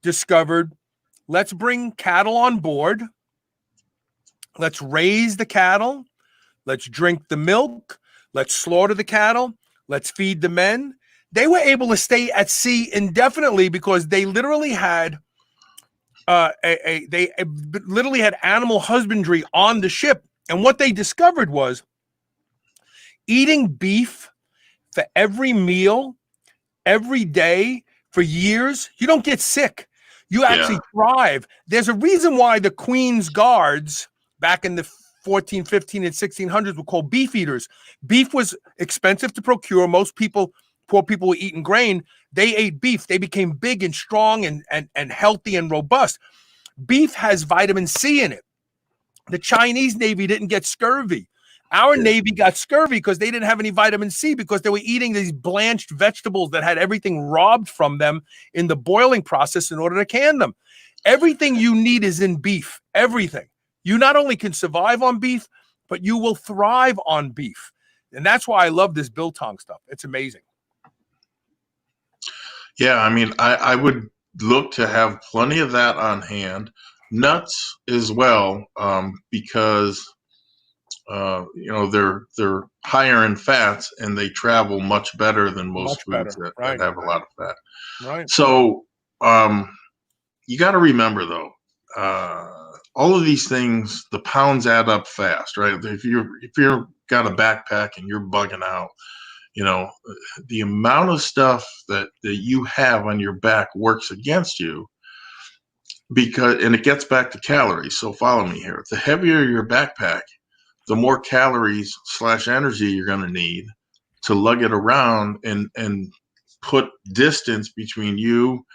discovered, let's bring cattle on board. Let's raise the cattle. Let's drink the milk. Let's slaughter the cattle. Let's feed the men. They were able to stay at sea indefinitely because they literally had they literally had animal husbandry on the ship. And what they discovered was eating beef for every meal, every day, for years, you don't get sick. You actually thrive. There's a reason why the Queen's Guards back in the 14, 15, and 1600s were called Beefeaters. Beef was expensive to procure. Most people, poor people, were eating grain. They ate beef. They became big and strong and healthy and robust. Beef has vitamin C in it. The Chinese Navy didn't get scurvy. Our Navy got scurvy because they didn't have any vitamin C because they were eating these blanched vegetables that had everything robbed from them in the boiling process in order to can them. Everything you need is in beef. Everything. You not only can survive on beef, but you will thrive on beef. And that's why I love this biltong stuff. It's amazing. Yeah, I mean, I would look to have plenty of that on hand. Nuts as well, because they're higher in fats and they travel much better than most foods that have a lot of fat. Right. So you got to remember though, all of these things, the pounds add up fast, right? If you're got a backpack and you're bugging out, the amount of stuff that you have on your back works against you and it gets back to calories. So follow me here. The heavier your backpack, the more calories / energy you're going to need to lug it around and put distance between you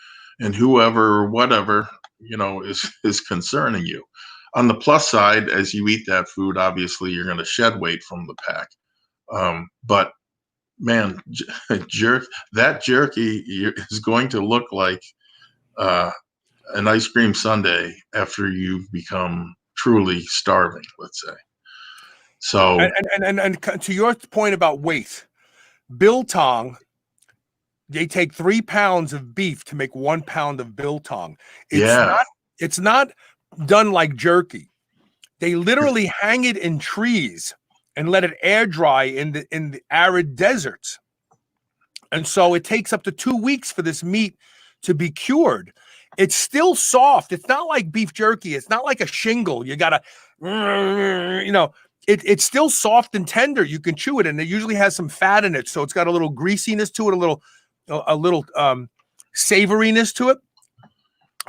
and whoever or whatever, is concerning you. On the plus side, as you eat that food, obviously you're going to shed weight from the pack. But man, that jerky is going to look like an ice cream sundae after you've become truly starving, let's say. So, and to your point about weight, biltong, they take 3 pounds of beef to make 1 pound of biltong. It's not done like jerky. They literally hang it in trees and let it air dry in the arid deserts. And so it takes up to 2 weeks for this meat to be cured. It's still soft. It's not like beef jerky. It's not like a shingle. You gotta, it's still soft and tender. You can chew it, and it usually has some fat in it, so it's got a little greasiness to it, a little savoriness to it.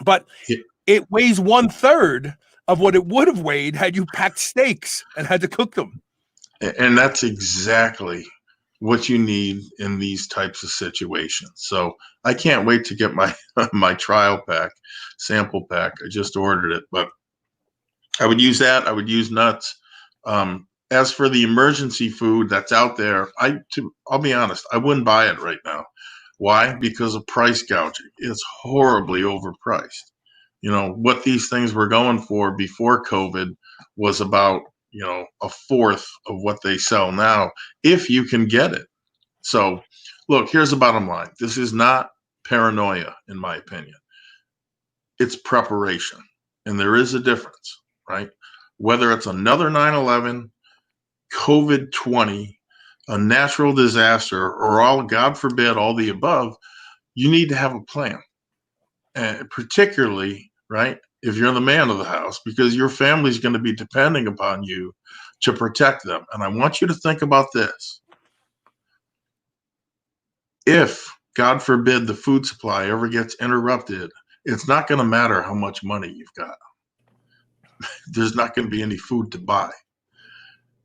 But it weighs 1/3 of what it would have weighed had you packed steaks and had to cook them. And that's exactly what you need in these types of situations. So I can't wait to get my trial pack, sample pack. I just ordered it, but I would use that. I would use nuts. As for the emergency food that's out there, I'll be honest, I wouldn't buy it right now. Why? Because of price gouging. It's horribly overpriced. What these things were going for before COVID was about, a fourth of what they sell now, if you can get it. So look, here's the bottom line. This is not paranoia, in my opinion. It's preparation. And there is a difference, right? Whether it's another 9/11, COVID-20, a natural disaster, or all, God forbid, all the above, you need to have a plan. And particularly, right, if you're the man of the house, because your family's going to be depending upon you to protect them. And I want you to think about this. If, God forbid, the food supply ever gets interrupted, it's not going to matter how much money you've got. There's not going to be any food to buy.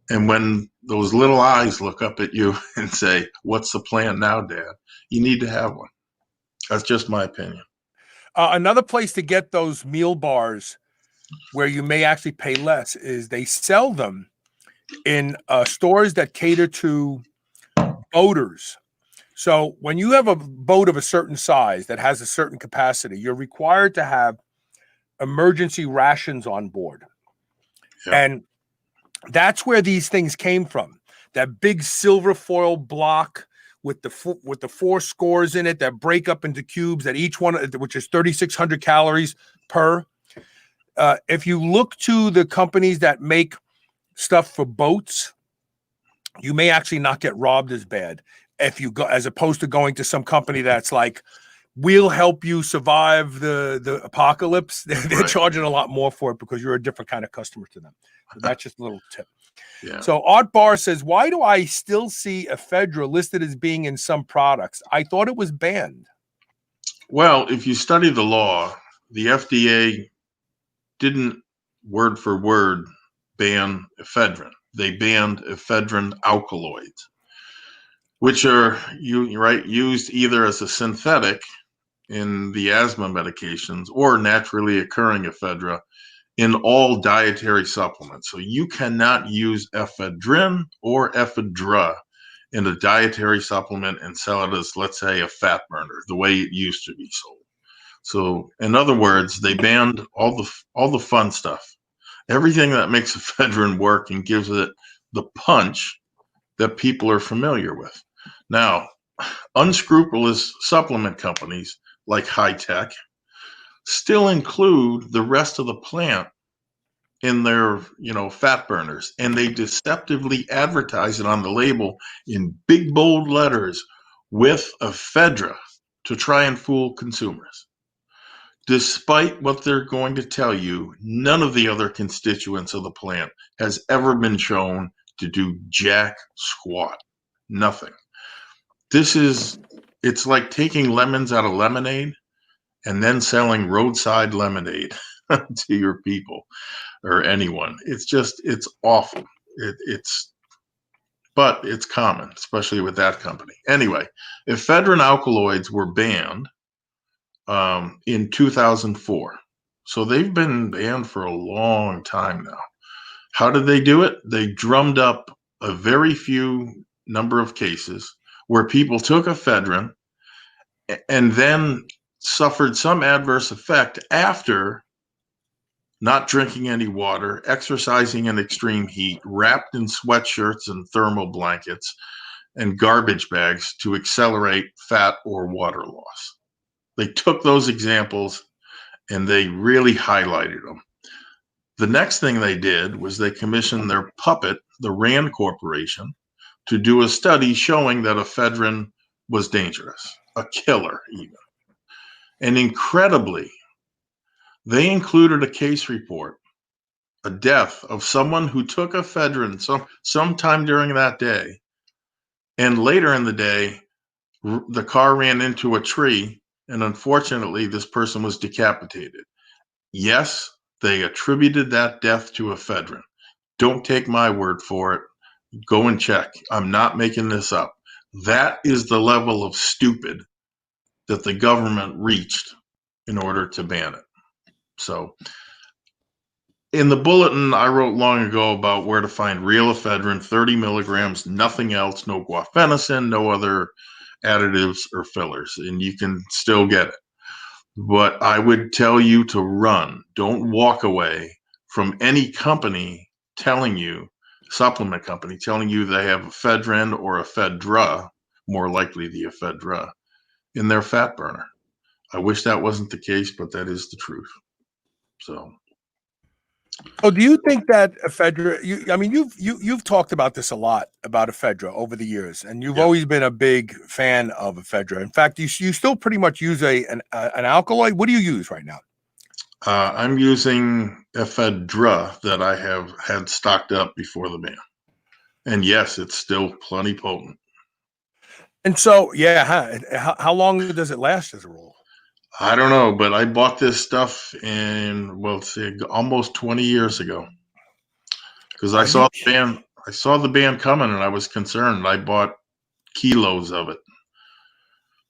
And when those little eyes look up at you and say, what's the plan now, Dad? You need to have one. That's just my opinion. Another place to get those meal bars where you may actually pay less is they sell them in stores that cater to boaters. So when you have a boat of a certain size that has a certain capacity, you're required to have emergency rations on board. Yeah. And that's where these things came from. That big silver foil block with the four scores in it that break up into cubes, that each one, which is 3,600 calories per. If you look to the companies that make stuff for boats, you may actually not get robbed as bad if you go, as opposed to going to some company that's like, we'll help you survive the apocalypse. They're charging a lot more for it because you're a different kind of customer to them. So that's just a little tip. Yeah. So Art Barr says, why do I still see ephedra listed as being in some products? I thought it was banned. Well, if you study the law, the FDA didn't word for word ban ephedrine. They banned ephedrine alkaloids, which are used either as a synthetic in the asthma medications or naturally occurring ephedra in all dietary supplements. So you cannot use ephedrine or ephedra in a dietary supplement and sell it as, let's say, a fat burner, the way it used to be sold. So in other words, they banned all the fun stuff, everything that makes ephedrine work and gives it the punch that people are familiar with. Now, unscrupulous supplement companies like High Tech still include the rest of the plant in their, fat burners, and they deceptively advertise it on the label in big bold letters with ephedra to try and fool consumers. Despite what they're going to tell you, none of the other constituents of the plant has ever been shown to do jack squat. Nothing. It's like taking lemons out of lemonade and then selling roadside lemonade to your people or anyone. It's awful. But it's common, especially with that company. Anyway, ephedrine alkaloids were banned in 2004. So they've been banned for a long time now. How did they do it? They drummed up a very few number of cases where people took ephedrine and then suffered some adverse effect after not drinking any water, exercising in extreme heat, wrapped in sweatshirts and thermal blankets and garbage bags to accelerate fat or water loss. They took those examples and they really highlighted them. The next thing they did was they commissioned their puppet, the Rand Corporation, to do a study showing that ephedrine was dangerous, a killer even. And incredibly, they included a case report, a death of someone who took ephedrine sometime during that day. And later in the day, the car ran into a tree, and unfortunately, this person was decapitated. Yes, they attributed that death to ephedrine. Don't take my word for it. Go and check. I'm not making this up. That is the level of stupid that the government reached in order to ban it. So in the bulletin I wrote long ago about where to find real ephedrine, 30 milligrams, nothing else, no guafenicin, no other additives or fillers, and you can still get it. But I would tell you to run. Don't walk away from any company telling you, supplement company telling you they have ephedrine or ephedra, more likely the ephedra, in their fat burner. I wish that wasn't the case, but that is the truth. So. Oh, do you think that ephedra? You've talked about this a lot about ephedra over the years, and you've always been a big fan of ephedra. In fact, you still pretty much use an alkaloid. What do you use right now? I'm using ephedra that I have had stocked up before the ban, and yes, it's still plenty potent. And so, how long does it last as a rule? I don't know, but I bought this stuff almost 20 years ago because I saw the ban coming and I was concerned. I bought kilos of it.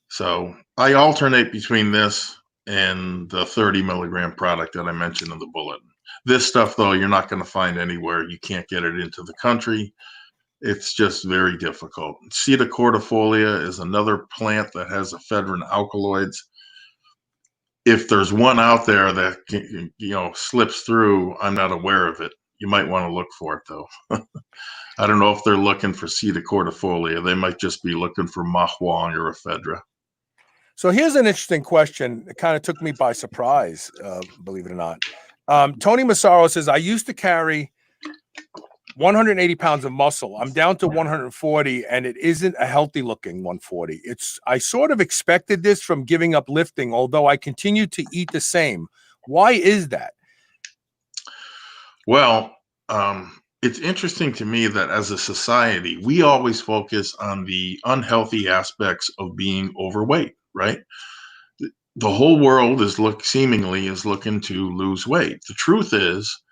So I alternate between this and the 30 milligram product that I mentioned in the bulletin. This stuff, though, you're not going to find anywhere. You can't get it into the country. It's just very difficult. Ceta cordifolia is another plant that has ephedrine alkaloids. If there's one out there that slips through, I'm not aware of it. you might want to look for it though. I don't know if they're looking for acetocordifolia. They might just be looking for mahuang or ephedra. So here's an interesting question. It kind of took me by surprise, believe it or not. Tony Massaro says, I used to carry 180 pounds of muscle. I'm down to 140, and it isn't a healthy looking 140. I sort of expected this from giving up lifting, although I continue to eat the same. Why is that? Well, it's interesting to me that as a society, we always focus on the unhealthy aspects of being overweight, right? The whole world seemingly is looking to lose weight. The truth is,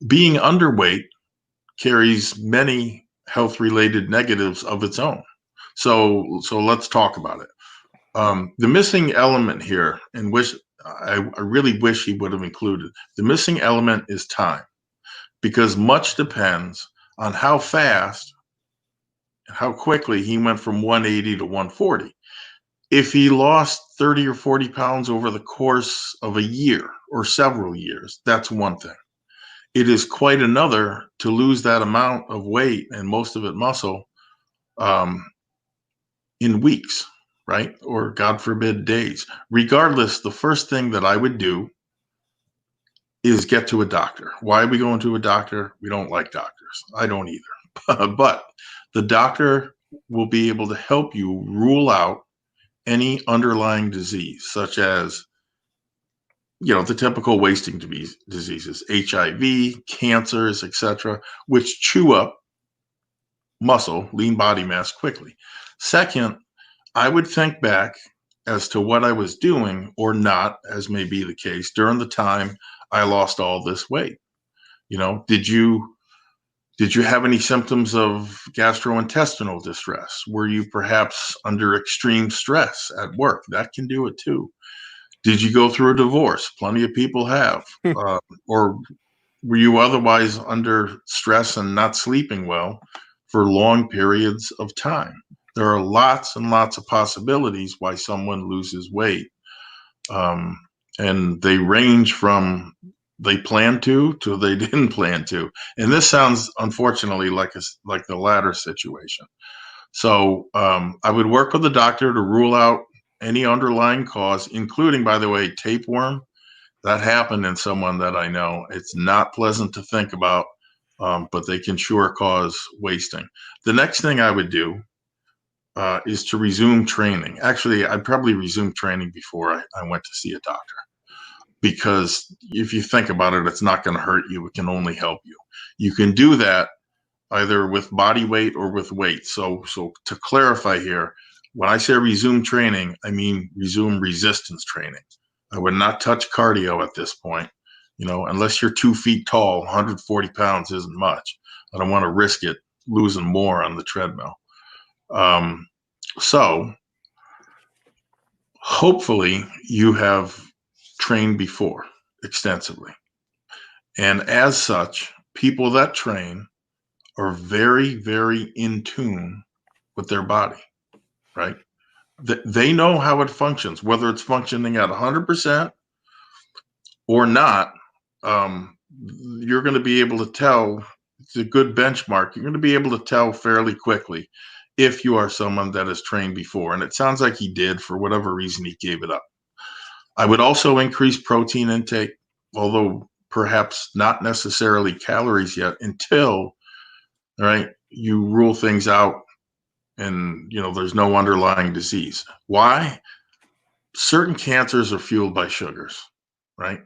being underweight carries many health-related negatives of its own. So let's talk about it. The missing element here, and I really wish he would have included, the missing element is time, because much depends on how fast and how quickly he went from 180 to 140. If he lost 30 or 40 pounds over the course of a year or several years, that's one thing. It is quite another to lose that amount of weight, and most of it muscle, in weeks, right? Or God forbid, days. Regardless, the first thing that I would do is get to a doctor. Why are we going to a doctor? We don't like doctors. I don't either. But the doctor will be able to help you rule out any underlying disease, such as, the typical wasting diseases, HIV, cancers, etc., which chew up muscle, lean body mass quickly. Second, I would think back as to what I was doing or not, as may be the case, during the time I lost all this weight. Did you have any symptoms of gastrointestinal distress? Were you perhaps under extreme stress at work? That can do it too. Did you go through a divorce? Plenty of people have. Or were you otherwise under stress and not sleeping well for long periods of time? There are lots and lots of possibilities why someone loses weight. And they range from they planned to they didn't plan to. And this sounds, unfortunately, like the latter situation. So I would work with the doctor to rule out any underlying cause, including, by the way, tapeworm. That happened in someone that I know. It's not pleasant to think about, but they can sure cause wasting. The next thing I would do is to resume training. Actually, I'd probably resume training before I went to see a doctor, because if you think about it, it's not going to hurt you. It can only help you. You can do that either with body weight or with weight. So to clarify here, when I say resume training, I mean resume resistance training. I would not touch cardio at this point, unless you're 2 feet tall. 140 pounds isn't much. I don't want to risk it losing more on the treadmill. So hopefully you have trained before extensively. And as such, people that train are very, very in tune with their body, right? They know how it functions, whether it's functioning at 100% or not. You're going to be able to tell. It's a good benchmark. You're going to be able to tell fairly quickly if you are someone that has trained before. And it sounds like he did. For whatever reason, he gave it up. I would also increase protein intake, although perhaps not necessarily calories yet, until, right, you rule things out and there's no underlying disease. Why? Certain cancers are fueled by sugars, right?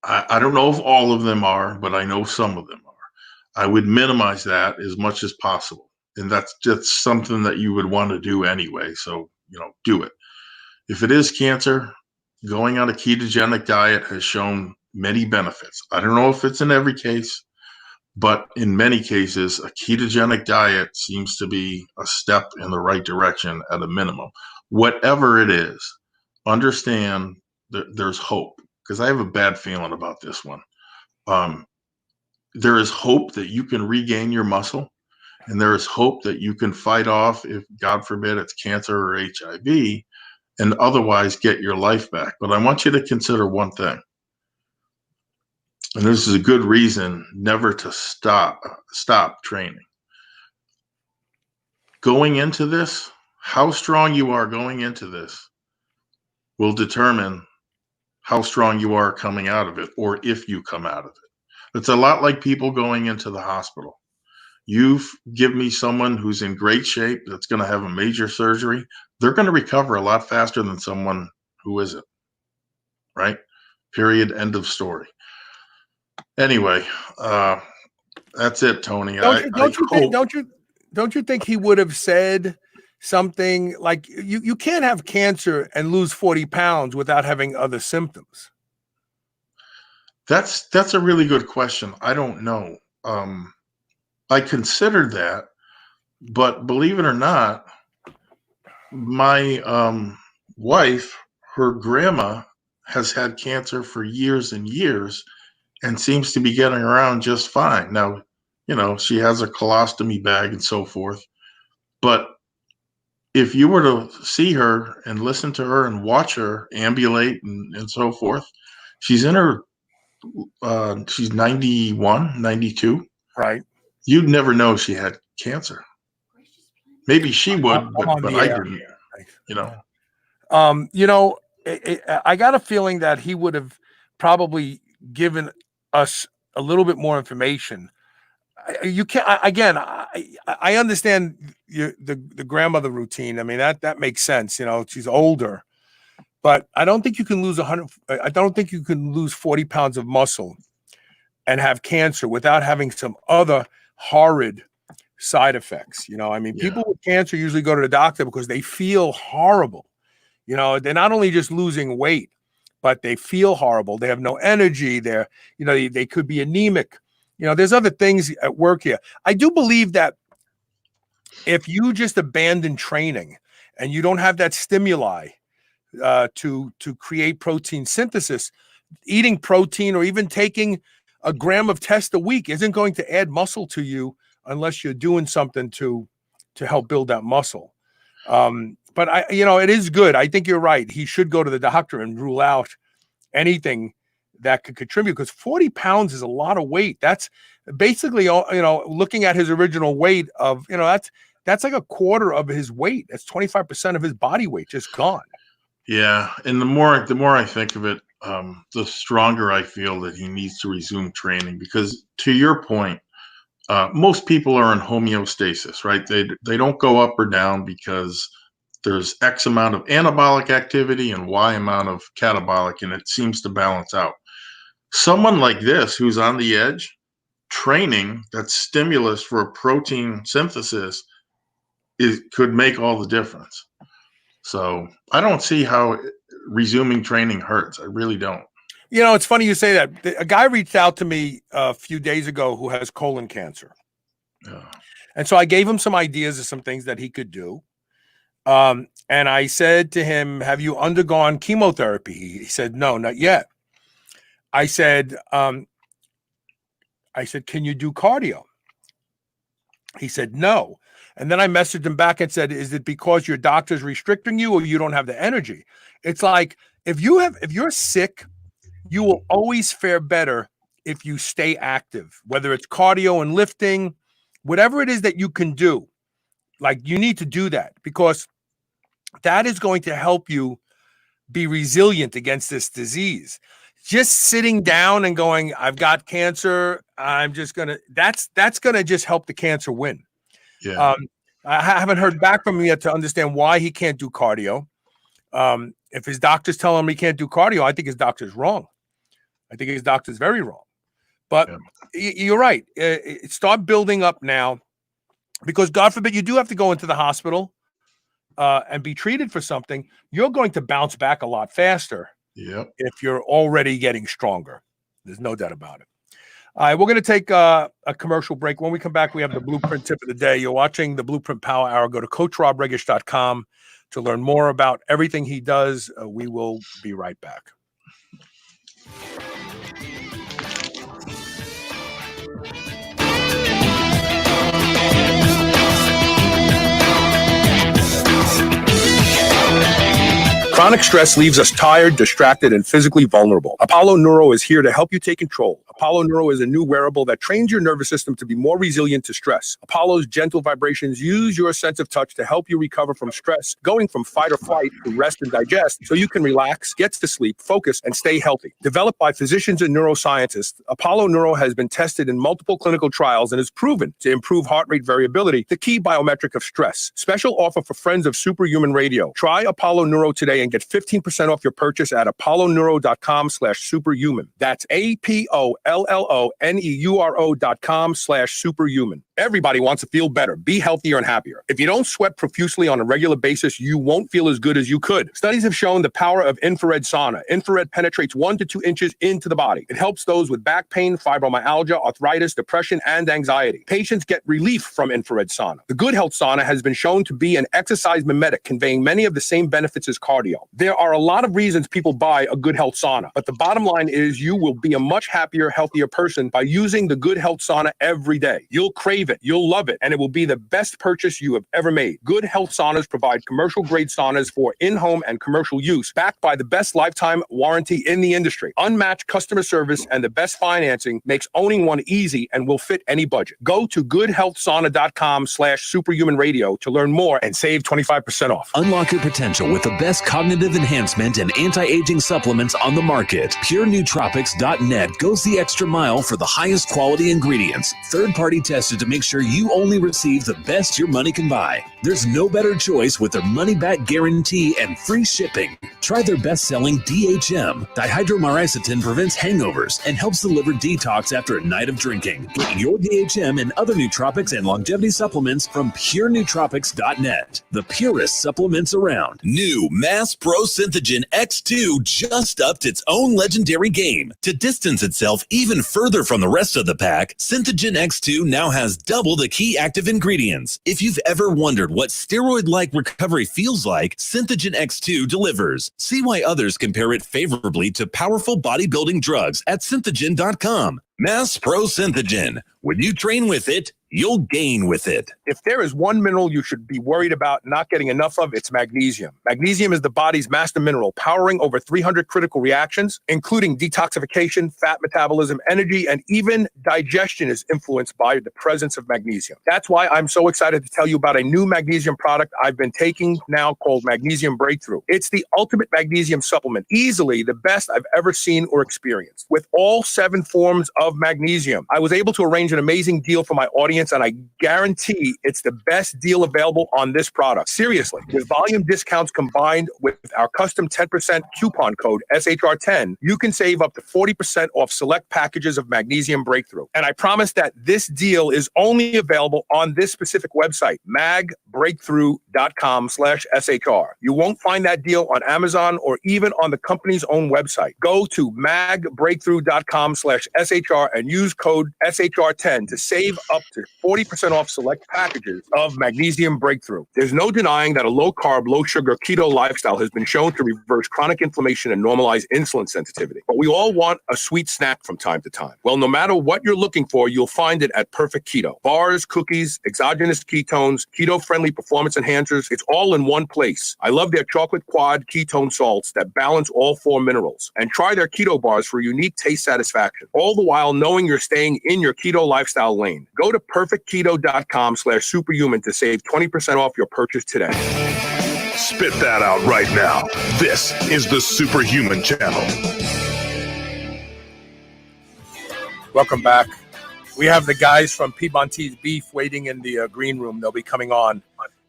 I don't know if all of them are, but I know some of them are. I would minimize that as much as possible. And that's just something that you would want to do anyway. So, do it. If it is cancer, going on a ketogenic diet has shown many benefits. I don't know if it's in every case, but in many cases, a ketogenic diet seems to be a step in the right direction at a minimum. Whatever it is, understand that there's hope, because I have a bad feeling about this one. There is hope that you can regain your muscle, and there is hope that you can fight off, if God forbid it's cancer or HIV, and otherwise get your life back. But I want you to consider one thing. And this is a good reason never to stop training. Going into this, how strong you are going into this will determine how strong you are coming out of it, or if you come out of it. It's a lot like people going into the hospital. You give me someone who's in great shape that's going to have a major surgery, they're going to recover a lot faster than someone who isn't, right? Period. End of story. Anyway, that's it, Tony. Don't you think he would have said something like, you can't have cancer and lose 40 pounds without having other symptoms? That's a really good question. I don't know. I considered that, but believe it or not, my wife, her grandma has had cancer for years and years and seems to be getting around just fine. Now, she has a colostomy bag and so forth, but if you were to see her and listen to her and watch her ambulate and so forth, she's in her, she's 91, 92. Right. You'd never know she had cancer. Maybe she would, but I didn't, I got a feeling that he would have probably given us a little bit more information. You can't, again, I understand the grandmother routine. I mean, that makes sense. She's older, but I don't think you can lose 40 pounds of muscle and have cancer without having some other horrid side effects. People with cancer usually go to the doctor because they feel horrible. They're not only just losing weight, but they feel horrible. They have no energy. They could be anemic. There's other things at work here. I do believe that if you just abandon training and you don't have that stimuli to create protein synthesis, eating protein or even taking a gram of test a week isn't going to add muscle to you unless you're doing something to help build that muscle. But it is good. I think you're right. He should go to the doctor and rule out anything that could contribute, because 40 pounds is a lot of weight. That's basically, looking at his original weight of, that's like a quarter of his weight. That's 25% of his body weight just gone. Yeah. And the more I think of it, the stronger I feel that he needs to resume training, because to your point, most people are in homeostasis, right? They don't go up or down because there's X amount of anabolic activity and Y amount of catabolic, and it seems to balance out. Someone like this who's on the edge, training that stimulus for a protein synthesis could make all the difference. So I don't see how resuming training hurts. I really don't. It's funny you say that. A guy reached out to me a few days ago who has colon cancer. Yeah. And so I gave him some ideas of some things that he could do. And I said to him, have you undergone chemotherapy? He said, no, not yet. I said, can you do cardio? He said, no. And then I messaged him back and said, is it because your doctor's restricting you or you don't have the energy? It's like, if you're sick, you will always fare better if you stay active, whether it's cardio and lifting, whatever it is that you can do. Like, you need to do that, because that is going to help you be resilient against this disease. Just sitting down and going, I've got cancer, that's going to just help the cancer win. Yeah. I haven't heard back from him yet to understand why he can't do cardio. If his doctor's telling him he can't do cardio, I think his doctor's wrong. I think his doctor's very wrong. But you're right. Start building up now, because God forbid you do have to go into the hospital and be treated for something. You're going to bounce back a lot faster if you're already getting stronger. There's no doubt about it. All right, we're going to take a commercial break. When we come back, we have the Blueprint tip of the day. You're watching the Blueprint Power Hour. Go to CoachRobRegish.com to learn more about everything he does. We will be right back. Chronic stress leaves us tired, distracted, and physically vulnerable. Apollo Neuro is here to help you take control. Apollo Neuro is a new wearable that trains your nervous system to be more resilient to stress. Apollo's gentle vibrations use your sense of touch to help you recover from stress, going from fight or flight to rest and digest so you can relax, get to sleep, focus, and stay healthy. Developed by physicians and neuroscientists, Apollo Neuro has been tested in multiple clinical trials and is proven to improve heart rate variability, the key biometric of stress. Special offer for friends of Superhuman Radio. Try Apollo Neuro today and get 15% off your purchase at apolloneuro.com/superhuman. That's APOLLONEURO.com/superhuman. Everybody wants to feel better, be healthier, and happier. If you don't sweat profusely on a regular basis, you won't feel as good as you could. Studies have shown the power of infrared sauna. Infrared penetrates 1 to 2 inches into the body. It helps those with back pain, fibromyalgia, arthritis, depression, and anxiety. Patients get relief from infrared sauna. The Good Health Sauna has been shown to be an exercise mimetic, conveying many of the same benefits as cardio. There are a lot of reasons people buy a Good Health Sauna, but the bottom line is you will be a much happier, healthier person by using the Good Health Sauna every day. You'll crave it, you'll love it, and it will be the best purchase you have ever made. Good Health Saunas provide commercial-grade saunas for in-home and commercial use, backed by the best lifetime warranty in the industry. Unmatched customer service and the best financing makes owning one easy and will fit any budget. Go to goodhealthsauna.com/superhumanradio to learn more and save 25% off. Unlock your potential with the best cognitive enhancement and anti-aging supplements on the market. PureNootropics.net goes the extra mile for the highest quality ingredients, third-party tested to make sure you only receive the best your money can buy. There's no better choice with their money-back guarantee and free shipping. Try their best-selling DHM. Dihydromycetin prevents hangovers and helps deliver detox after a night of drinking. Get your DHM and other nootropics and longevity supplements from PureNootropics.net, the purest supplements around. New Mass Pro Synthogen X2 just upped its own legendary game. To distance itself even further from the rest of the pack, Synthogen X2 now has double the key active ingredients. If you've ever wondered what steroid-like recovery feels like, Synthogen X2 delivers. See why others compare it favorably to powerful bodybuilding drugs at synthogen.com. Mass Pro Synthogen. When you train with it, you'll gain with it. If there is one mineral you should be worried about not getting enough of, it's magnesium. Magnesium is the body's master mineral, powering over 300 critical reactions, including detoxification, fat metabolism, energy, and even digestion is influenced by the presence of magnesium. That's why I'm so excited to tell you about a new magnesium product I've been taking now called Magnesium Breakthrough. It's the ultimate magnesium supplement, easily the best I've ever seen or experienced. With all 7 forms of magnesium, I was able to arrange an amazing deal for my audience, and I guarantee it's the best deal available on this product. Seriously, with volume discounts combined with our custom 10% coupon code SHR10, you can save up to 40% off select packages of Magnesium Breakthrough. And I promise that this deal is only available on this specific website, magbreakthrough.com/SHR. You won't find that deal on Amazon or even on the company's own website. Go to magbreakthrough.com/SHR and use code SHR10 to save up to 40% off select packages of Magnesium Breakthrough. There's no denying that a low-carb, low-sugar keto lifestyle has been shown to reverse chronic inflammation and normalize insulin sensitivity. But we all want a sweet snack from time to time. Well, no matter what you're looking for, you'll find it at Perfect Keto. Bars, cookies, exogenous ketones, keto-friendly performance enhancers, it's all in one place. I love their chocolate quad ketone salts that balance all 4 minerals. And try their keto bars for unique taste satisfaction, all the while knowing you're staying in your keto lifestyle lane. Go to perfectketo.com/superhuman to save 20% off your purchase today. Spit that out right now. This is the Superhuman Channel. Welcome back. We have the guys from Piedmontese Beef waiting in the green room. They'll be coming on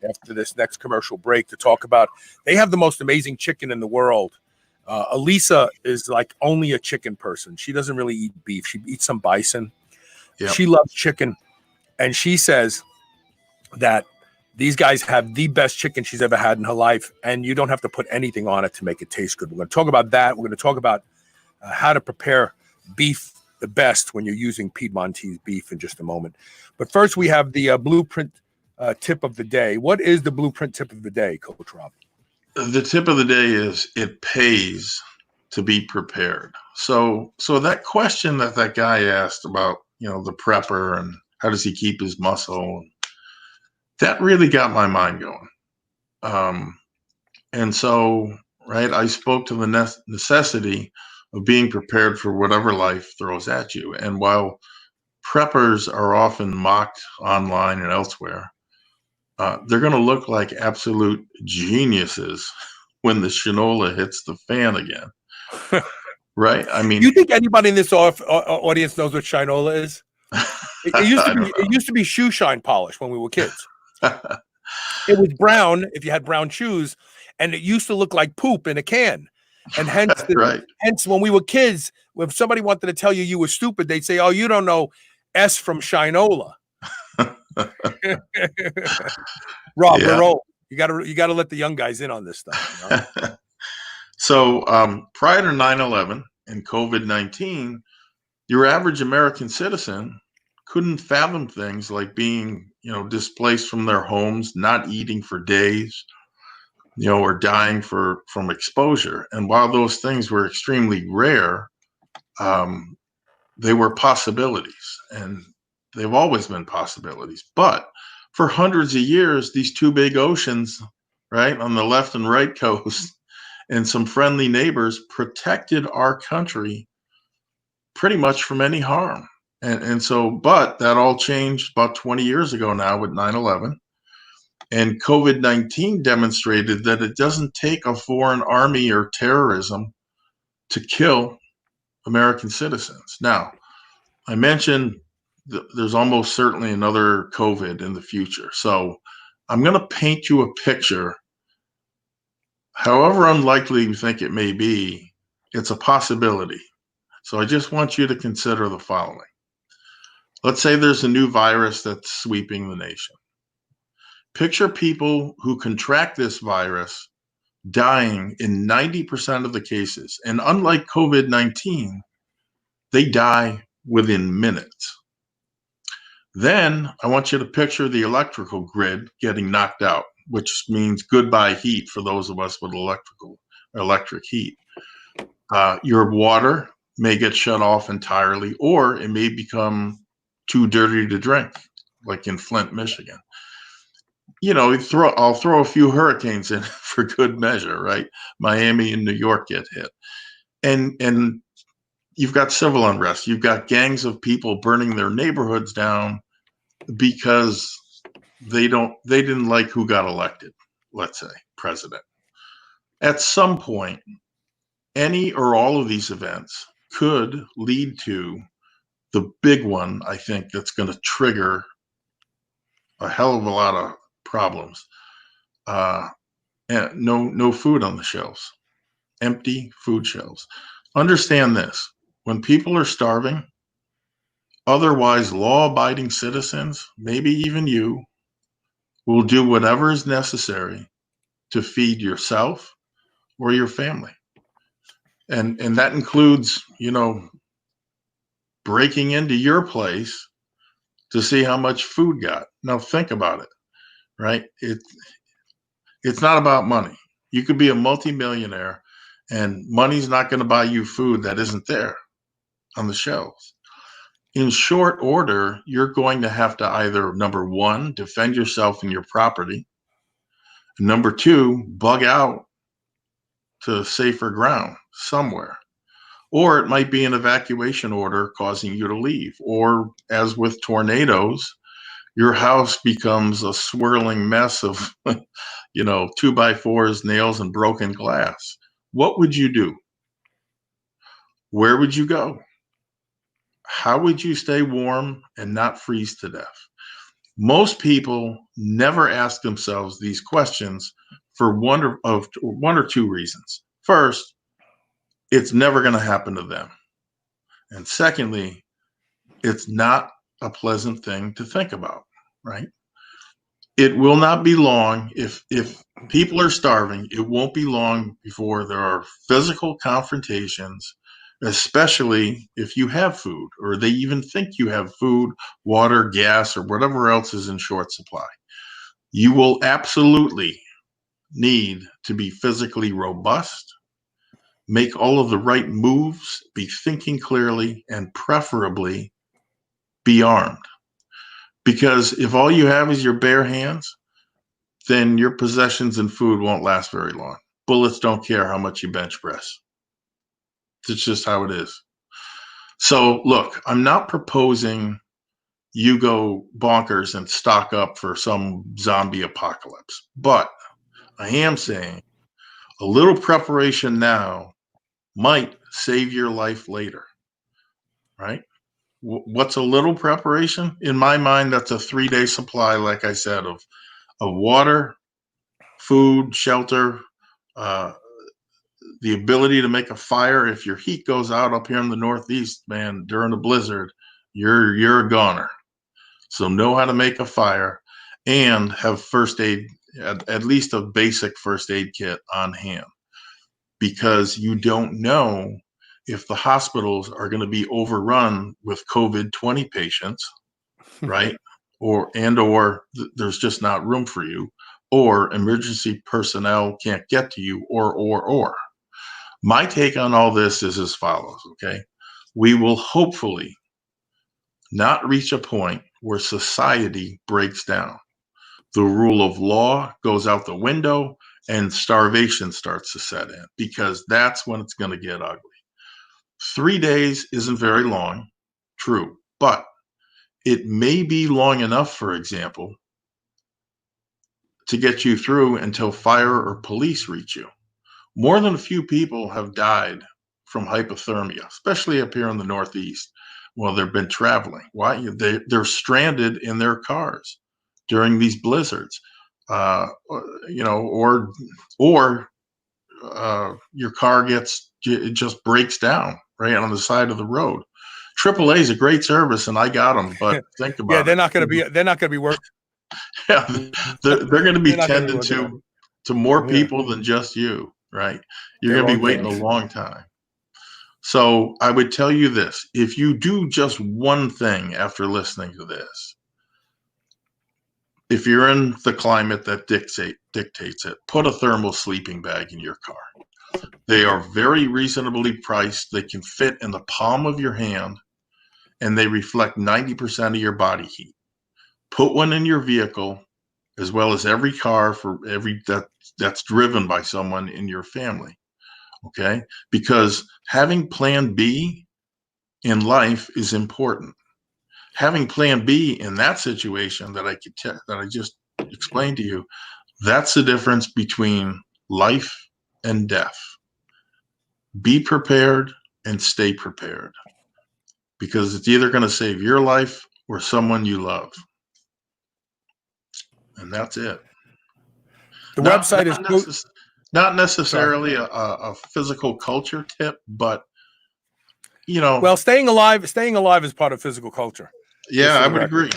after this next commercial break to talk about, they have the most amazing chicken in the world. Elisa is like only a chicken person. She doesn't really eat beef. She eats some bison. Yep. She loves chicken. And she says that these guys have the best chicken she's ever had in her life, and you don't have to put anything on it to make it taste good. We're going to talk about that. We're going to talk about how to prepare beef the best when you're using Piedmontese beef in just a moment. But first, we have the BluePrint tip of the day. What is the BluePrint tip of the day, Coach Rob? The tip of the day is it pays to be prepared. So that question that guy asked about, the prepper and how does he keep his muscle, that really got my mind going. And so, right, I spoke to the necessity of being prepared for whatever life throws at you. And while preppers are often mocked online and elsewhere, they're going to look like absolute geniuses when the shinola hits the fan again. Right? I mean, you think anybody in this audience knows what shinola is? It used to be shoe shine polish when we were kids. It was brown if you had brown shoes, and it used to look like poop in a can. And hence, hence when we were kids, if somebody wanted to tell you were stupid, they'd say, "Oh, you don't know S from shinola." Rob, we're old. You gotta let the young guys in on this stuff. You know? So prior to 9/11 and COVID-19, your average American citizen couldn't fathom things like being, displaced from their homes, not eating for days, or dying from exposure. And while those things were extremely rare, they were possibilities, and they've always been possibilities. But for hundreds of years, these two big oceans, right, on the left and right coast, and some friendly neighbors protected our country pretty much from any harm. And so, but that all changed about 20 years ago now with 9/11. And COVID-19 demonstrated that it doesn't take a foreign army or terrorism to kill American citizens. Now, I mentioned there's almost certainly another COVID in the future. So I'm going to paint you a picture. However unlikely you think it may be, it's a possibility. So I just want you to consider the following. Let's say there's a new virus that's sweeping the nation. Picture people who contract this virus dying in 90% of the cases. And unlike COVID-19, they die within minutes. Then I want you to picture the electrical grid getting knocked out, which means goodbye heat for those of us with electric heat. Your water may get shut off entirely, or it may become too dirty to drink, like in Flint, Michigan. I'll throw a few hurricanes in for good measure, right? Miami and New York get hit. And you've got civil unrest. You've got gangs of people burning their neighborhoods down because they didn't like who got elected, let's say, president. At some point, any or all of these events could lead to the big one, I think, that's going to trigger a hell of a lot of problems. And no food on the shelves, empty food shelves. Understand this: when people are starving, otherwise law-abiding citizens, maybe even you, will do whatever is necessary to feed yourself or your family. And that includes, breaking into your place to see how much food got. Now think about it, right? It's not about money. You could be a multimillionaire and money's not going to buy you food that isn't there on the shelves. In short order, you're going to have to either, number one, defend yourself and your property. Number two, bug out to safer ground somewhere. Or it might be an evacuation order causing you to leave. Or as with tornadoes, your house becomes a swirling mess of, 2x4s, nails, and broken glass. What would you do? Where would you go? How would you stay warm and not freeze to death? Most people never ask themselves these questions for one or two reasons. First, it's never going to happen to them. And secondly, it's not a pleasant thing to think about, right? It will not be long if people are starving. It won't be long before there are physical confrontations, especially if you have food, or they even think you have food, water, gas, or whatever else is in short supply. You will absolutely need to be physically robust, make all of the right moves, be thinking clearly, and preferably be armed. Because if all you have is your bare hands, then your possessions and food won't last very long. Bullets don't care how much you bench press. It's just how it is. So look, I'm not proposing you go bonkers and stock up for some zombie apocalypse, but I am saying a little preparation now might save your life later, right? What's a little preparation? In my mind, that's a 3-day supply, like I said, of water, food, shelter, the ability to make a fire. If your heat goes out up here in the Northeast, man, during a blizzard, you're a goner. So know how to make a fire and have first aid, at least a basic first aid kit on hand, because you don't know if the hospitals are going to be overrun with COVID-20 patients, right? Or there's just not room for you, or emergency personnel can't get to you, or. My take on all this is as follows, okay? We will hopefully not reach a point where society breaks down. The rule of law goes out the window and starvation starts to set in, because that's when it's going to get ugly. 3 days isn't very long, true, but it may be long enough, for example, to get you through until fire or police reach you. More than a few people have died from hypothermia, especially up here in the Northeast. Well, they've been traveling. Why? They're stranded in their cars during these blizzards, or your car just breaks down right on the side of the road. AAA is a great service, and I got them. But think about they're not going to be working. Yeah, they're going to be tending to more people than just you, right? You're going to be waiting a long time. So I would tell you this: if you do just one thing after listening to this, if you're in the climate that dictates it, put a thermal sleeping bag in your car. They are very reasonably priced. They can fit in the palm of your hand, and they reflect 90% of your body heat. Put one in your vehicle, as well as every car that's driven by someone in your family. Okay? Because having plan B in life is important. Having plan B in that situation that I just explained to you, that's the difference between life and death. Be prepared and stay prepared, because it's either going to save your life or someone you love. And that's it. The website is not necessarily a physical culture tip, but well, staying alive is part of physical culture. Yeah, I would agree.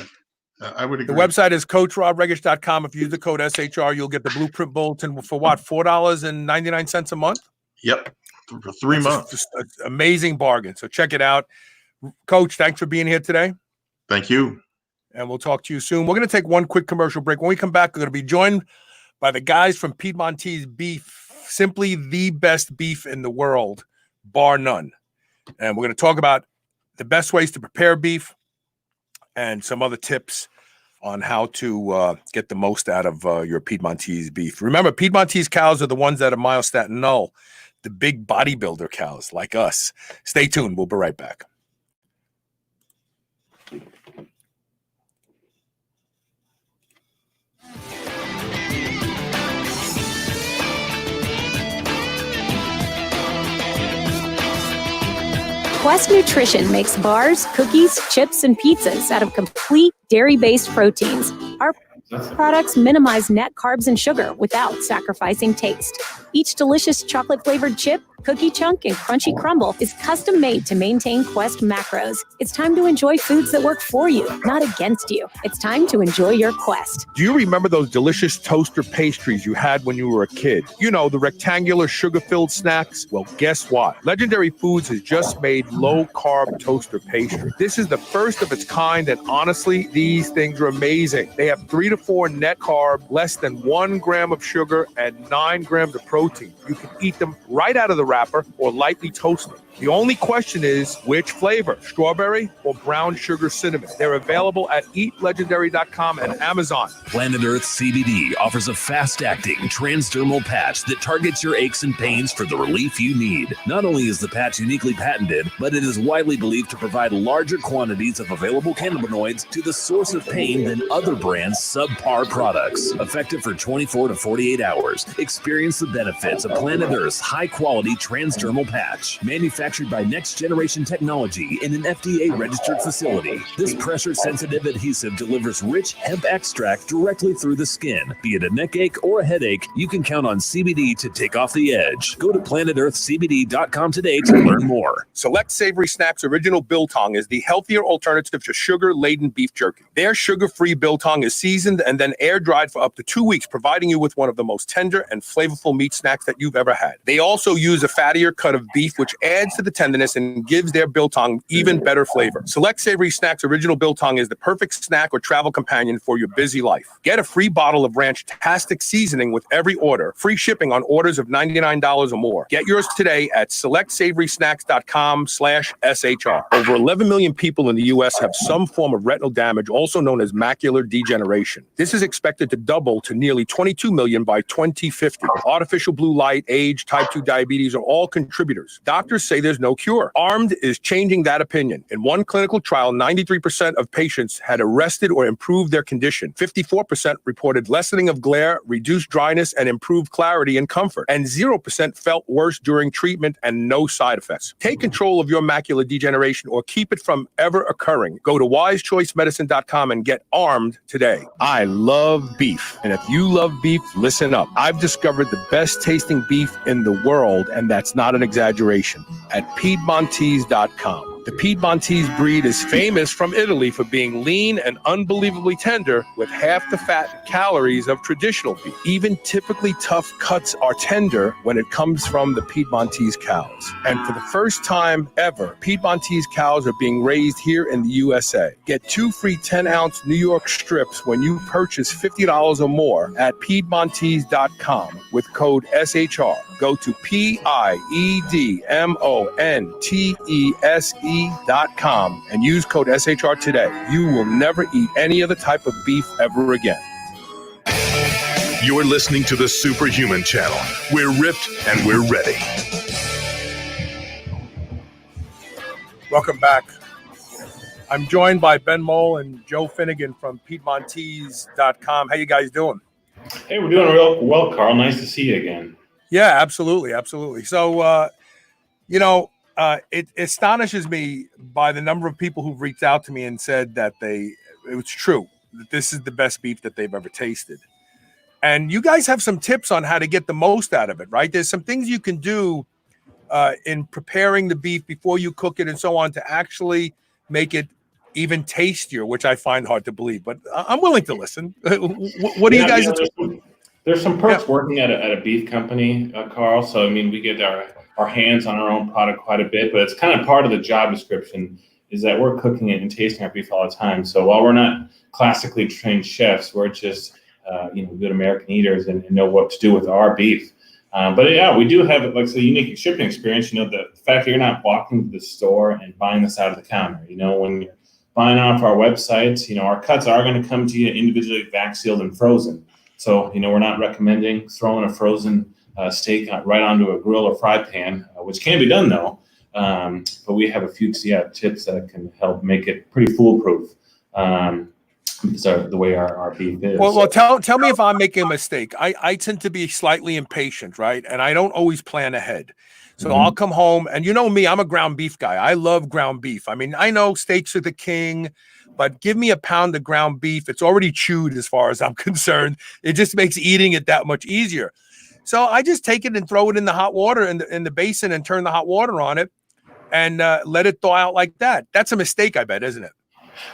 The website is coachrodregish.com. If you use the code SHR, you'll get the BluePrint bulletin for what, $4.99 a month? Yep, for 3 months. Just an amazing bargain. So check it out. Coach, thanks for being here today. Thank you. And we'll talk to you soon. We're going to take one quick commercial break. When we come back, we're going to be joined by the guys from Piedmontese Beef, simply the best beef in the world, bar none. And we're going to talk about the best ways to prepare beef and some other tips on how to get the most out of your Piedmontese beef. Remember, Piedmontese cows are the ones that are myostatin null, the big bodybuilder cows like us. Stay tuned. We'll be right back. Quest Nutrition makes bars, cookies, chips, and pizzas out of complete dairy-based proteins. Our products minimize net carbs and sugar without sacrificing taste. Each delicious chocolate-flavored chip, cookie chunk, and crunchy crumble is custom made to maintain Quest macros. It's time to enjoy foods that work for you, not against you. It's time to enjoy your Quest. Do you remember those delicious toaster pastries you had when you were a kid? You know, the rectangular sugar-filled snacks? Well, guess what? Legendary Foods has just made low-carb toaster pastry. This is the first of its kind, and honestly, these things are amazing. They have 3 to 4 net carb, less than 1 gram of sugar, and 9 grams of protein. You can eat them right out of the wrapper or lightly toast them. The only question is which flavor, strawberry or brown sugar cinnamon. They're available at eatlegendary.com and Amazon. Planet Earth CBD offers a fast-acting transdermal patch that targets your aches and pains for the relief you need. Not only is the patch uniquely patented, but it is widely believed to provide larger quantities of available cannabinoids to the source of pain than other brands' subpar products. Effective for 24 to 48 hours. Experience the benefits of Planet Earth's high-quality transdermal patch. Manufactured by Next Generation Technology in an FDA-registered facility. This pressure-sensitive adhesive delivers rich hemp extract directly through the skin. Be it a neck ache or a headache, you can count on CBD to take off the edge. Go to planetearthcbd.com today to learn more. Select Savory Snacks Original Biltong is the healthier alternative to sugar-laden beef jerky. Their sugar-free biltong is seasoned and then air-dried for up to 2 weeks, providing you with one of the most tender and flavorful meat snacks that you've ever had. They also use a fattier cut of beef, which adds to the tenderness and gives their biltong even better flavor. Select Savory Snacks Original Biltong is the perfect snack or travel companion for your busy life. Get a free bottle of Ranch-tastic seasoning with every order. Free shipping on orders of $99 or more. Get yours today at selectsavory.com/SHR. Over 11 million people in the U.S. have some form of retinal damage, also known as macular degeneration. This is expected to double to nearly 22 million by 2050. Artificial blue light, age, type 2 diabetes are all contributors. Doctors say there's no cure. Armed is changing that opinion. In one clinical trial, 93% of patients had arrested or improved their condition. 54% reported lessening of glare, reduced dryness, and improved clarity and comfort. And 0% felt worse during treatment and no side effects. Take control of your macular degeneration or keep it from ever occurring. Go to wisechoicemedicine.com and get armed today. I love beef. And if you love beef, listen up. I've discovered the best tasting beef in the world, and that's not an exaggeration, at Piedmontese.com. The Piedmontese breed is famous from Italy for being lean and unbelievably tender with half the fat and calories of traditional beef. Even typically tough cuts are tender when it comes from the Piedmontese cows. And for the first time ever, Piedmontese cows are being raised here in the USA. Get 2 free 10-ounce New York strips when you purchase $50 or more at Piedmontese.com with code SHR. Go to PIEDMONTESE.com and use code SHR today. You will never eat any other type of beef ever again. You're listening to the Superhuman Channel. We're ripped and we're ready. Welcome back. I'm joined by Ben Mole and Joe Finnegan from Piedmontese.com. How you guys doing? Hey, we're doing real well, Carl. Nice to see you again. Yeah, absolutely. Absolutely. So, it astonishes me by the number of people who've reached out to me and said that it's true, that this is the best beef that they've ever tasted. And you guys have some tips on how to get the most out of it, right? There's some things you can do in preparing the beef before you cook it and so on to actually make it even tastier, which I find hard to believe, but I'm willing to listen. What do you guys? There's some perks working at a beef company, Carl. So, I mean, we get our hands on our own product quite a bit, but it's kind of part of the job description is that we're cooking it and tasting our beef all the time. So while we're not classically trained chefs, we're just, good American eaters and know what to do with our beef. But yeah, we do have like a unique shipping experience. The fact that you're not walking to the store and buying this out of the counter. When you're buying off our websites, our cuts are going to come to you individually vac sealed and frozen. So, we're not recommending throwing a frozen steak right onto a grill or fry pan, which can be done though. But we have a few tips that can help make it pretty foolproof. Because the way our beef is. Well, tell me if I'm making a mistake. I tend to be slightly impatient, right? And I don't always plan ahead. So I'll come home, and you know me, I'm a ground beef guy. I love ground beef. I mean, I know steaks are the king, but give me a pound of ground beef. It's already chewed as far as I'm concerned. It just makes eating it that much easier. So I just take it and throw it in the hot water in the basin and turn the hot water on it and let it thaw out like that. That's a mistake, I bet, isn't it?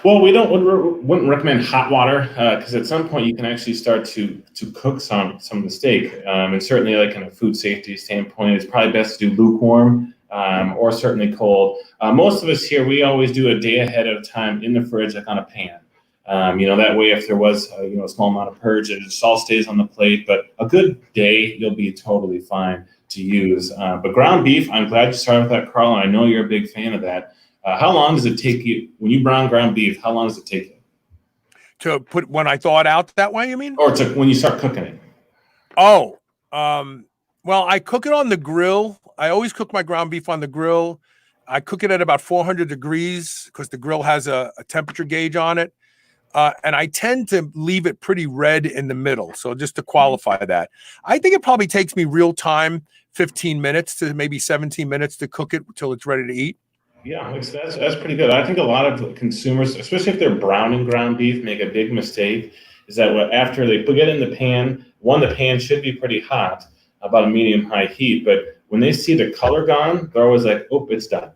Well, we wouldn't recommend hot water because at some point you can actually start to cook some of the steak. And certainly, like in a food safety standpoint, it's probably best to do lukewarm or certainly cold. Most of us here, we always do a day ahead of time in the fridge, like on a pan. That way, if there was a small amount of purge, it just all stays on the plate. But a good day, you'll be totally fine. to use. But ground beef, I'm glad you started with that, Carl, and I know you're a big fan of that. How long does it take you when you brown ground beef? How long does it take you to put when I thaw it out that way? You mean, or to when you start cooking it? Oh, well, I cook it on the grill. I always cook my ground beef on the grill. I cook it at about 400 degrees because the grill has a temperature gauge on it. And I tend to leave it pretty red in the middle. So just to qualify that, I think it probably takes me real time, 15 minutes to maybe 17 minutes to cook it until it's ready to eat. Yeah, that's pretty good. I think a lot of consumers, especially if they're browning ground beef, make a big mistake. Is that after they put it in the pan, the pan should be pretty hot, about a medium-high heat. But when they see the color gone, they're always like, oh, it's done.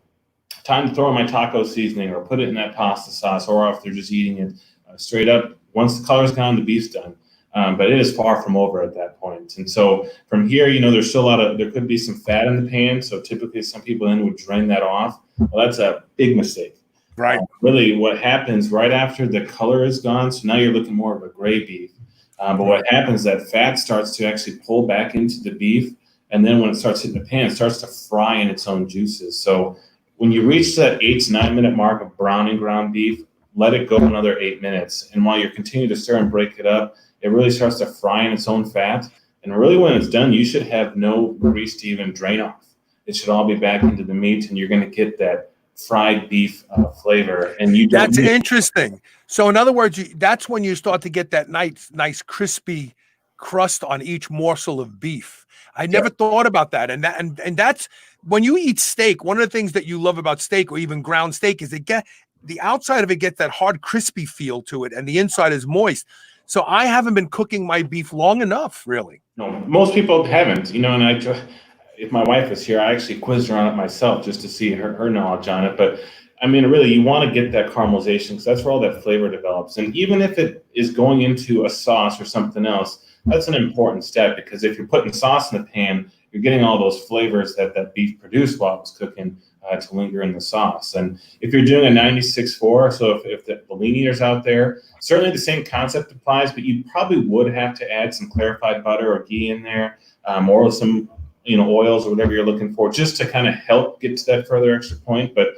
Time to throw in my taco seasoning or put it in that pasta sauce, or if they're just eating it straight up. Once the color's gone, the beef's done. But it is far from over at that point. And so from here, there's still there could be some fat in the pan. So typically some people then would drain that off. Well, that's a big mistake. Right. Really what happens right after the color is gone, so now you're looking more of a gray beef. But what happens is that fat starts to actually pull back into the beef. And then when it starts hitting the pan, it starts to fry in its own juices. So when you reach that 8 to 9 minute mark of browning ground beef, let it go another 8 minutes. And while you're continuing to stir and break it up, it really starts to fry in its own fat. And really when it's done, you should have no grease to even drain off. It should all be back into the meat, and you're going to get that fried beef flavor. And that's interesting. So in other words, that's when you start to get that nice crispy crust on each morsel of beef. I never thought about that. And that's when you eat steak. One of the things that you love about steak, or even ground steak, is the outside of it gets that hard, crispy feel to it, and the inside is moist. So I haven't been cooking my beef long enough, really. No, most people haven't, and if my wife was here, I actually quizzed her on it myself just to see her knowledge on it. But I mean, really, you want to get that caramelization because that's where all that flavor develops. And even if it is going into a sauce or something else, that's an important step, because if you're putting sauce in the pan, you're getting all those flavors that beef produced while it's cooking to linger in the sauce. And if you're doing a 96.4, so if the lean eaters out there, certainly the same concept applies, but you probably would have to add some clarified butter or ghee in there, or some oils or whatever you're looking for, just to kind of help get to that further extra point. But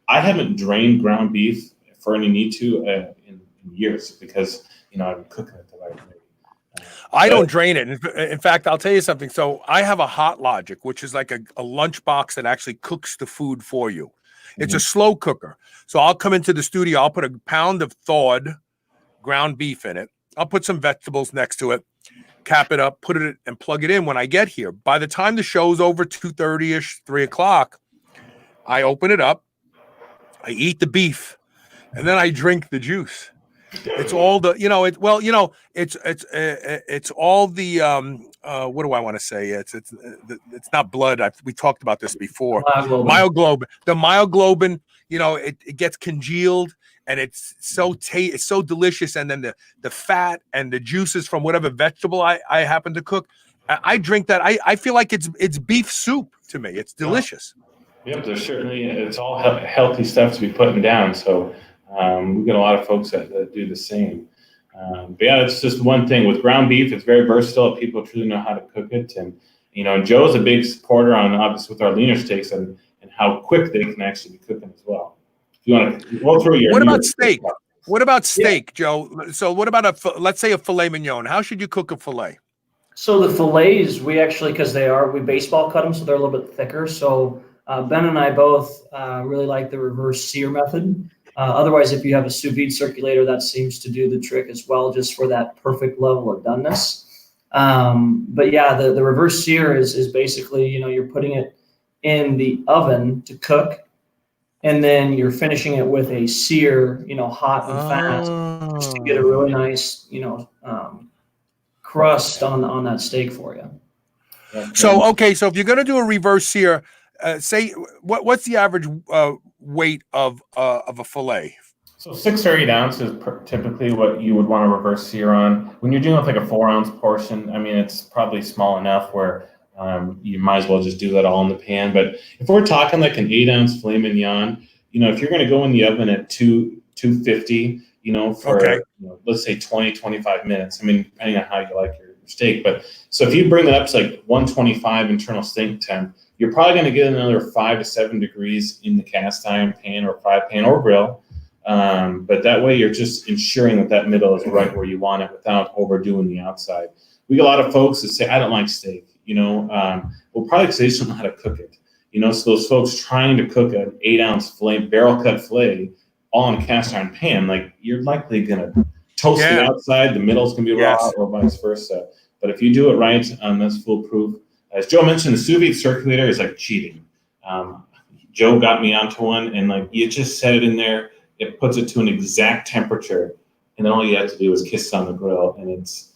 I haven't drained ground beef for any need to in years, because I've been cooking it the right way. I don't drain it. In fact, I'll tell you something. So I have a Hot Logic, which is like a lunchbox that actually cooks the food for you. It's a slow cooker. So I'll come into the studio. I'll put a pound of thawed ground beef in it. I'll put some vegetables next to it, cap it up, put it and plug it in when I get here. By the time the show's over, 2:30-ish, 3 o'clock, I open it up, I eat the beef, and then I drink the juice. It's all the, it's all the, what do I want to say? It's not blood. We talked about this before. Myoglobin. The myoglobin, it gets congealed, and it's so delicious. And then the fat and the juices from whatever vegetable I happen to cook, I drink that. I feel like it's beef soup to me. It's delicious. Yep, there's certainly, it's all healthy stuff to be putting down. So we get a lot of folks that do the same. But yeah, it's just one thing with ground beef. It's very versatile. People truly know how to cook it. And Joe's a big supporter on, obviously, with our leaner steaks and how quick they can actually be cooking as well. If you want to go through your— What about steak? What about steak, Joe? So what about let's say a filet mignon? How should you cook a filet? So the fillets, we actually, because we baseball cut them, so they're a little bit thicker. So Ben and I both really like the reverse sear method. Otherwise, if you have a sous vide circulator, that seems to do the trick as well, just for that perfect level of doneness. But yeah, the reverse sear is basically, you're putting it in the oven to cook, and then you're finishing it with a sear, hot and fat, just to get a really nice, crust on that steak for you. So if you're going to do a reverse sear, say what's the average weight of a fillet? So 6 or 8 ounces typically what you would want to reverse sear on. When you're doing like a 4-ounce portion, I mean, it's probably small enough where you might as well just do that all in the pan. But if we're talking like an 8-ounce filet mignon, if you're going to go in the oven at 250, for let's say 20, 25 minutes. I mean, depending on how you like your steak. But so if you bring that up to like 125 internal steak temp, you're probably going to get another 5 to 7 degrees in the cast iron pan or fry pan or grill. But that way you're just ensuring that middle is right where you want it without overdoing the outside. We get a lot of folks that say, I don't like steak, well, probably because they just don't know how to cook it. So those folks trying to cook an 8-ounce filet, barrel cut filet, all in a cast iron pan, like you're likely going to toast the outside, the middle's going to be raw, or vice versa. But if you do it right, that's foolproof. As Joe mentioned, the sous vide circulator is like cheating. Joe got me onto one, and like you just set it in there, it puts it to an exact temperature, and then all you have to do is kiss it on the grill, and it's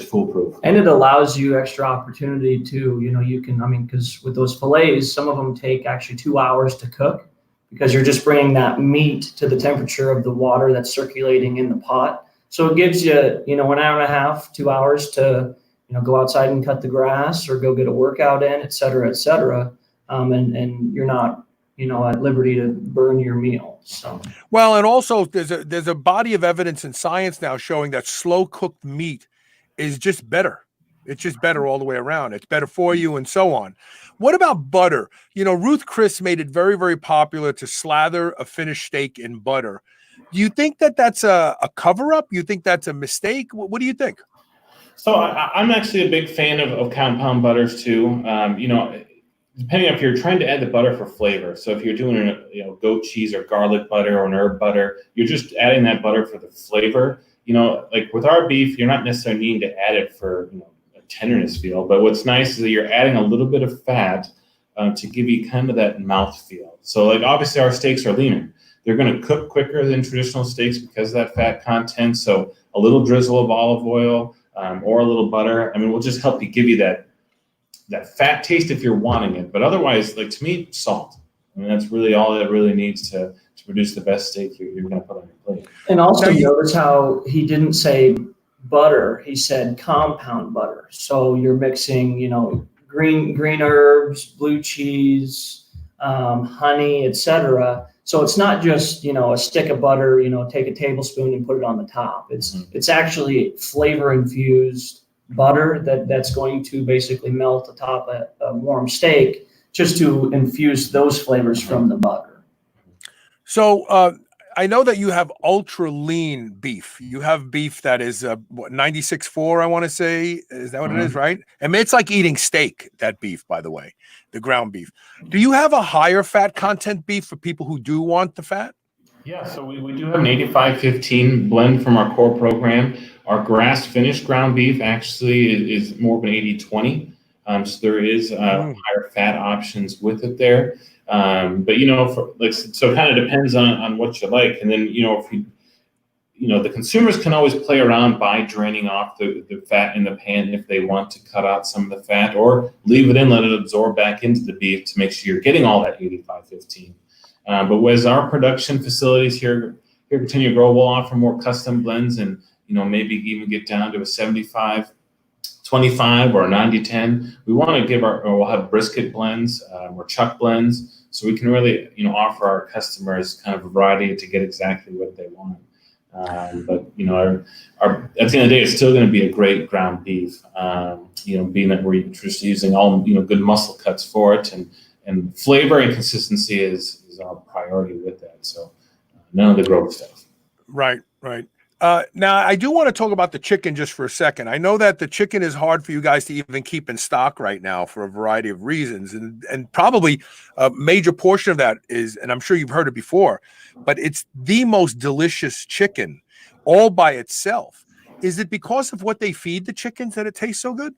foolproof. And it allows you extra opportunity to, you can, because with those fillets, some of them take actually 2 hours to cook, because you're just bringing that meat to the temperature of the water that's circulating in the pot. So it gives you, 1 hour and a half, 2 hours to, go outside and cut the grass or go get a workout in, et cetera, et cetera. And you're not, at liberty to burn your meal. So, well, and also there's a body of evidence in science now showing that slow cooked meat is just better. It's just better all the way around. It's better for you and so on. What about butter? Ruth Chris made it very, very popular to slather a finished steak in butter. Do you think that that's a cover-up? You think that's a mistake? What do you think? So I'm actually a big fan of compound butters too. Depending on if you're trying to add the butter for flavor. So if you're doing goat cheese or garlic butter or an herb butter, you're just adding that butter for the flavor. Like with our beef, you're not necessarily needing to add it for a tenderness feel. But what's nice is that you're adding a little bit of fat to give you kind of that mouth feel. So like obviously our steaks are leaner. They're going to cook quicker than traditional steaks because of that fat content. So a little drizzle of olive oil or a little butter, will just help you give you that fat taste if you're wanting it. But otherwise, like to me, salt. That's really all it really needs to produce the best steak you're going to put on your plate. And also notice how he didn't say butter; he said compound butter. So you're mixing, green herbs, blue cheese, honey, etc. So it's not just a stick of butter. Take a tablespoon and put it on the top. It's actually flavor infused butter that's going to basically melt atop a warm steak, just to infuse those flavors from the butter. So I know that you have ultra lean beef. You have beef that is 96.4, I want to say. Is that what it is, right? It's like eating steak, that beef, by the way, the ground beef. Do you have a higher fat content beef for people who do want the fat? Yeah, so we do have an 85-15 blend from our core program. Our grass finished ground beef actually is more of an 80-20. So there is higher fat options with it there. But so it kind of depends on what you like. And then if the consumers can always play around by draining off the fat in the pan if they want to cut out some of the fat, or leave it in, let it absorb back into the beef to make sure you're getting all that 85-15. But as our production facilities here continue to grow, we'll offer more custom blends and maybe even get down to a 75-25 or a 90-10. We want to we'll have brisket blends or chuck blends, so we can really offer our customers kind of a variety to get exactly what they want. But our at the end of the day, it's still going to be a great ground beef. Being that we're just using all good muscle cuts for it, and flavor and consistency is our priority with that. So none of the growth stuff. Right. Now, I do want to talk about the chicken just for a second. I know that the chicken is hard for you guys to even keep in stock right now for a variety of reasons. And probably a major portion of that is, and I'm sure you've heard it before, but it's the most delicious chicken all by itself. Is it because of what they feed the chickens that it tastes so good?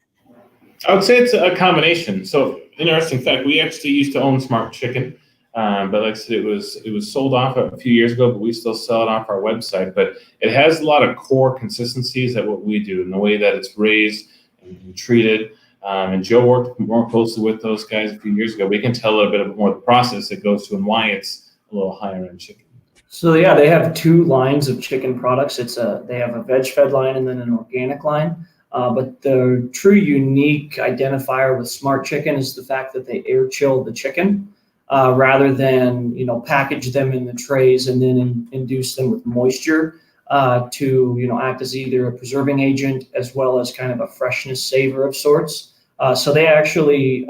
I would say it's a combination. So interesting fact, we actually used to own Smart Chicken. But like I said, it was sold off a few years ago, but we still sell it off our website. But it has a lot of core consistencies that what we do and the way that it's raised and treated. And Joe worked more closely with those guys a few years ago. We can tell a little bit more of the process it goes to and why it's a little higher end chicken. So yeah, they have 2 lines of chicken products. They have a veg-fed line and then an organic line. But the true unique identifier with Smart Chicken is the fact that they air chill the chicken. Rather than package them in the trays and then induce them with moisture. to act as either a preserving agent as well as kind of a freshness saver of sorts. So they actually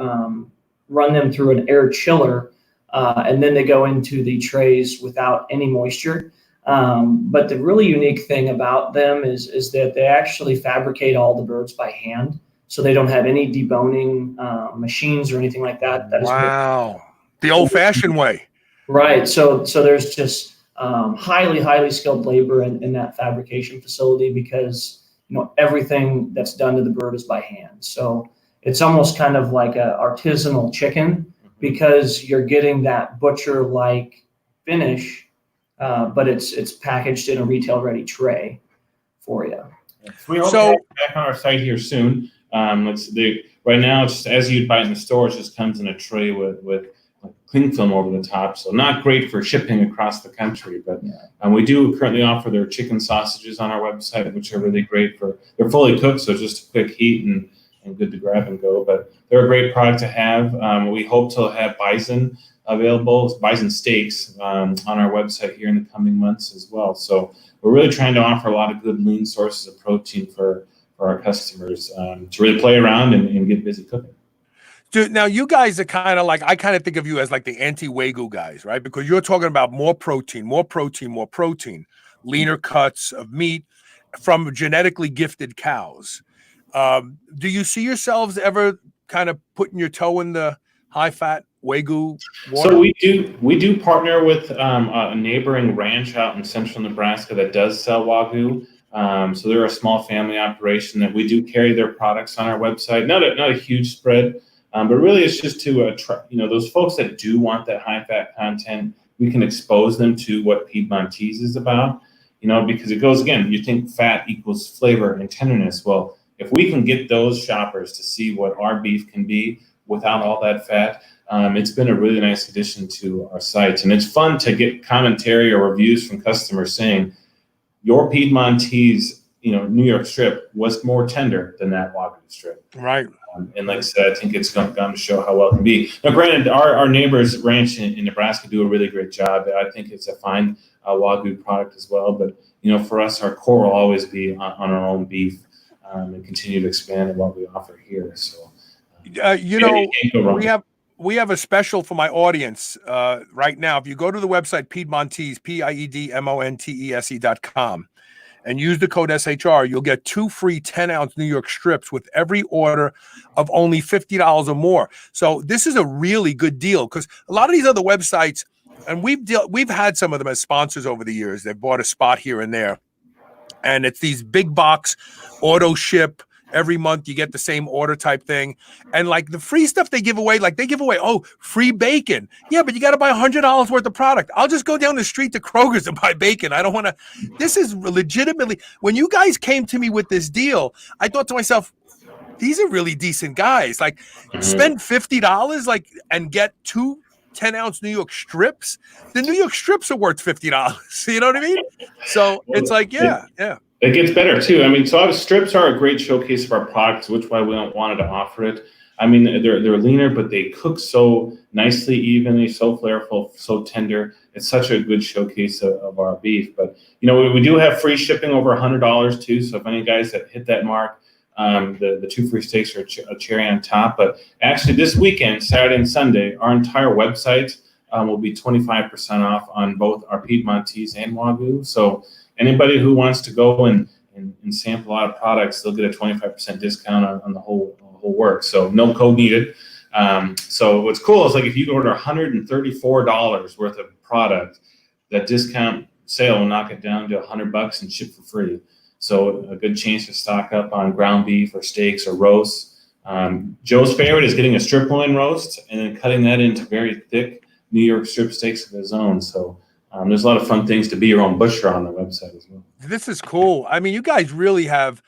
run them through an air chiller, and then they go into the trays without any moisture. But the really unique thing about them is that they actually fabricate all the birds by hand. So they don't have any deboning machines or anything like that. Wow. The old-fashioned way. Right. So there's just highly skilled labor in that fabrication facility because everything that's done to the bird is by hand. So it's almost kind of like a artisanal chicken because you're getting that butcher-like finish, but it's packaged in a retail-ready tray for you. We hope to have it back on our site here soon. Right now, it's just as you'd buy it in the store, it just comes in a tray with cling film over the top. So not great for shipping across the country, but we do currently offer their chicken sausages on our website, which are really great they're fully cooked, so just a quick heat and good to grab and go. But they're a great product to have. We hope to have bison available, bison steaks on our website here in the coming months as well. So we're really trying to offer a lot of good lean sources of protein for our customers to really play around and get busy cooking. Dude, now you guys are kind of like, I kind of think of you as like the anti-Wagyu guys, right? Because you're talking about more protein, leaner cuts of meat from genetically gifted cows. Do you see yourselves ever kind of putting your toe in the high-fat Wagyu water? So we do partner with a neighboring ranch out in central Nebraska that does sell Wagyu. So they're a small family operation that we do carry their products on our website. Not a huge spread, but really it's just to attract, those folks that do want that high-fat content. We can expose them to what Piedmontese is about, because it goes, again, you think fat equals flavor and tenderness. Well, if we can get those shoppers to see what our beef can be without all that fat, it's been a really nice addition to our sites. And it's fun to get commentary or reviews from customers saying, your Piedmontese, New York strip was more tender than that Wagyu strip. Right. And like I said, I think it's gone to show how well it can be. Now, granted, our neighbors ranch in Nebraska do a really great job. I think it's a fine Wagyu product as well. But, for us, our core will always be on our own beef and continue to expand in what we offer here. So, we have a special for my audience right now. If you go to the website Piedmontese, PIEDMONTESE.com, and use the code SHR, you'll get 2 free 10-ounce New York strips with every order of only $50 or more. So this is a really good deal because a lot of these other websites, and we've had some of them as sponsors over the years. They've bought a spot here and there, and it's these big box auto ship. Every month you get the same order type thing. And like the free stuff they give away, free bacon. Yeah, but you got to buy $100 worth of product. I'll just go down the street to Kroger's and buy bacon. I don't want to. This is legitimately, when you guys came to me with this deal, I thought to myself, these are really decent guys. Like spend $50 and get 2 10-ounce New York strips. The New York strips are worth $50. You know what I mean? So it's like, yeah. It gets better too. So our strips are a great showcase of our products, which is why we wanted to offer it. They're leaner, but they cook so nicely, evenly, so flavorful, so tender. It's such a good showcase of our beef. But we do have free shipping over $100 too. So if any guys that hit that mark, the 2 free steaks are a cherry on top. But actually, this weekend, Saturday and Sunday, our entire website will be 25% off on both our Piedmontese and Wagyu. So anybody who wants to go and sample a lot of products, they'll get a 25% discount on the whole work. So no code needed. So what's cool is if you order $134 worth of product, that discount sale will knock it down to $100 and ship for free. So a good chance to stock up on ground beef or steaks or roasts. Joe's favorite is getting a strip loin roast and then cutting that into very thick New York strip steaks of his own. So there's a lot of fun things to be your own butcher on the website as well. This is cool. You guys really have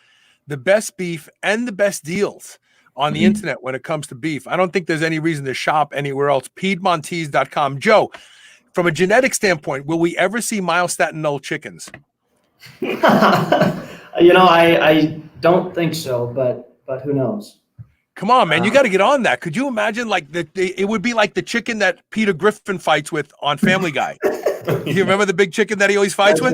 the best beef and the best deals on the internet when it comes to beef. I don't think there's any reason to shop anywhere else. Piedmontese.com. Joe, from a genetic standpoint, will we ever see myostatin null chickens? I don't think so, but who knows? Come on, man, you got to get on that. Could you imagine like it would be like the chicken that Peter Griffin fights with on Family Guy. You remember the big chicken that he always fights with?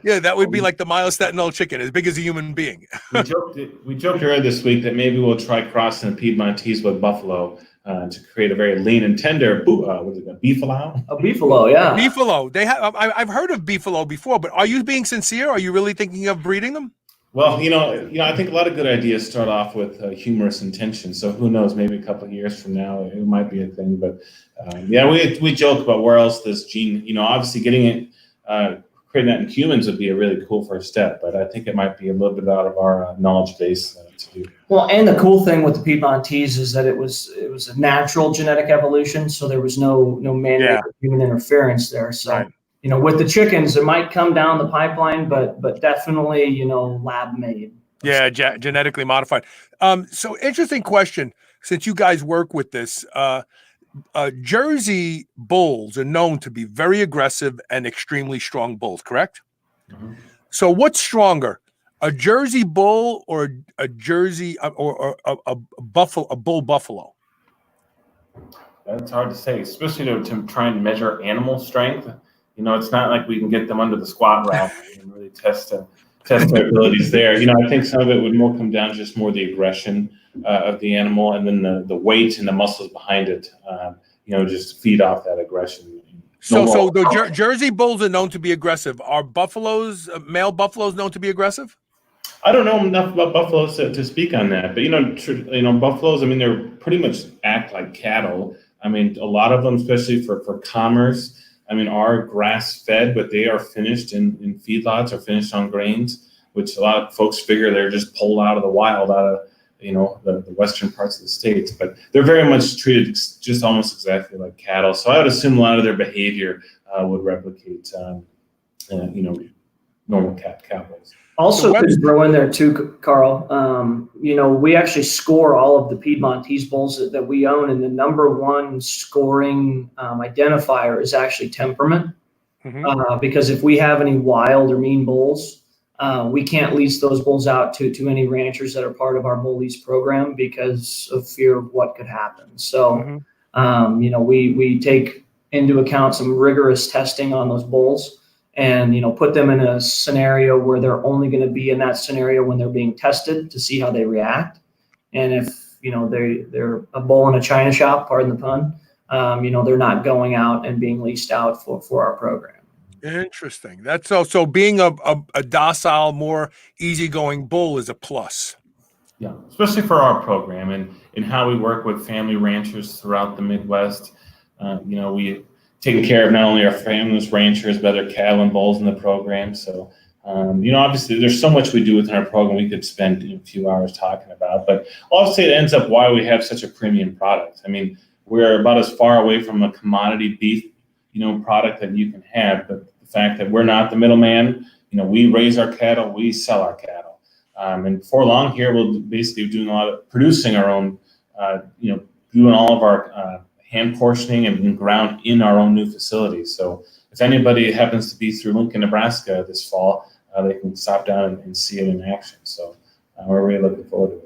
Yeah, that would be like the myostatinol chicken, as big as a human being. we joked earlier this week that maybe we'll try crossing a Piedmontese with buffalo to create a very lean and tender. What is it, a beefalo? A beefalo, yeah. Beefalo. They have. I've heard of beefalo before, but are you being sincere? Are you really thinking of breeding them? Well, I think a lot of good ideas start off with humorous intentions. So who knows? Maybe a couple of years from now, it might be a thing. But we joke about where else this gene. Obviously getting it, creating that in humans would be a really cool first step. But I think it might be a little bit out of our knowledge base to do. Well, and the cool thing with the Piedmontese is that it was a natural genetic evolution, so there was no man-made human interference there. So. Right. With the chickens, it might come down the pipeline, but definitely, lab made. Yeah, genetically modified. So interesting question. Since you guys work with this, Jersey bulls are known to be very aggressive and extremely strong bulls, correct? Mm-hmm. So what's stronger, a Jersey bull or a Jersey or a bull buffalo? That's hard to say, especially to try and measure animal strength. It's not like we can get them under the squat rack and really test their abilities there. I think some of it would more come down to just more the aggression of the animal, and then the weight and the muscles behind it. Just feed off that aggression. So the Jersey bulls are known to be aggressive. Are buffaloes, male buffaloes, known to be aggressive? I don't know enough about buffaloes to speak on that, but buffaloes. I mean, they're pretty much act like cattle. I mean, a lot of them, especially for commerce. Are grass-fed, but they are finished in feedlots or finished on grains, which a lot of folks figure they're just pulled out of the wild, out of the western parts of the states. But they're very much treated just almost exactly like cattle. So I would assume a lot of their behavior would replicate, normal cowboys. Also, could throw in there too, Carl. We actually score all of the Piedmontese bulls that we own, and the number one scoring identifier is actually temperament. Mm-hmm. Because if we have any wild or mean bulls, we can't lease those bulls out to any ranchers that are part of our bull lease program because of fear of what could happen. So, mm-hmm. We take into account some rigorous testing on those bulls. And put them in a scenario where they're only going to be in that scenario when they're being tested to see how they react. And if they're a bull in a china shop, pardon the pun, they're not going out and being leased out for our program. Interesting. That's so being a docile, more easygoing bull is a plus. Yeah, especially for our program and how we work with family ranchers throughout the Midwest. We taking care of not only our families, ranchers, but other cattle and bulls in the program. So, obviously there's so much we do within our program we could spend a few hours talking about, but obviously it ends up why we have such a premium product. We're about as far away from a commodity beef, product that you can have, but the fact that we're not the middleman, we raise our cattle, we sell our cattle. And before long here, we'll basically be doing a lot of producing our own, doing all of our, hand portioning and ground in our own new facility. So if anybody happens to be through Lincoln, Nebraska this fall, they can stop down and see it in action. So we're really looking forward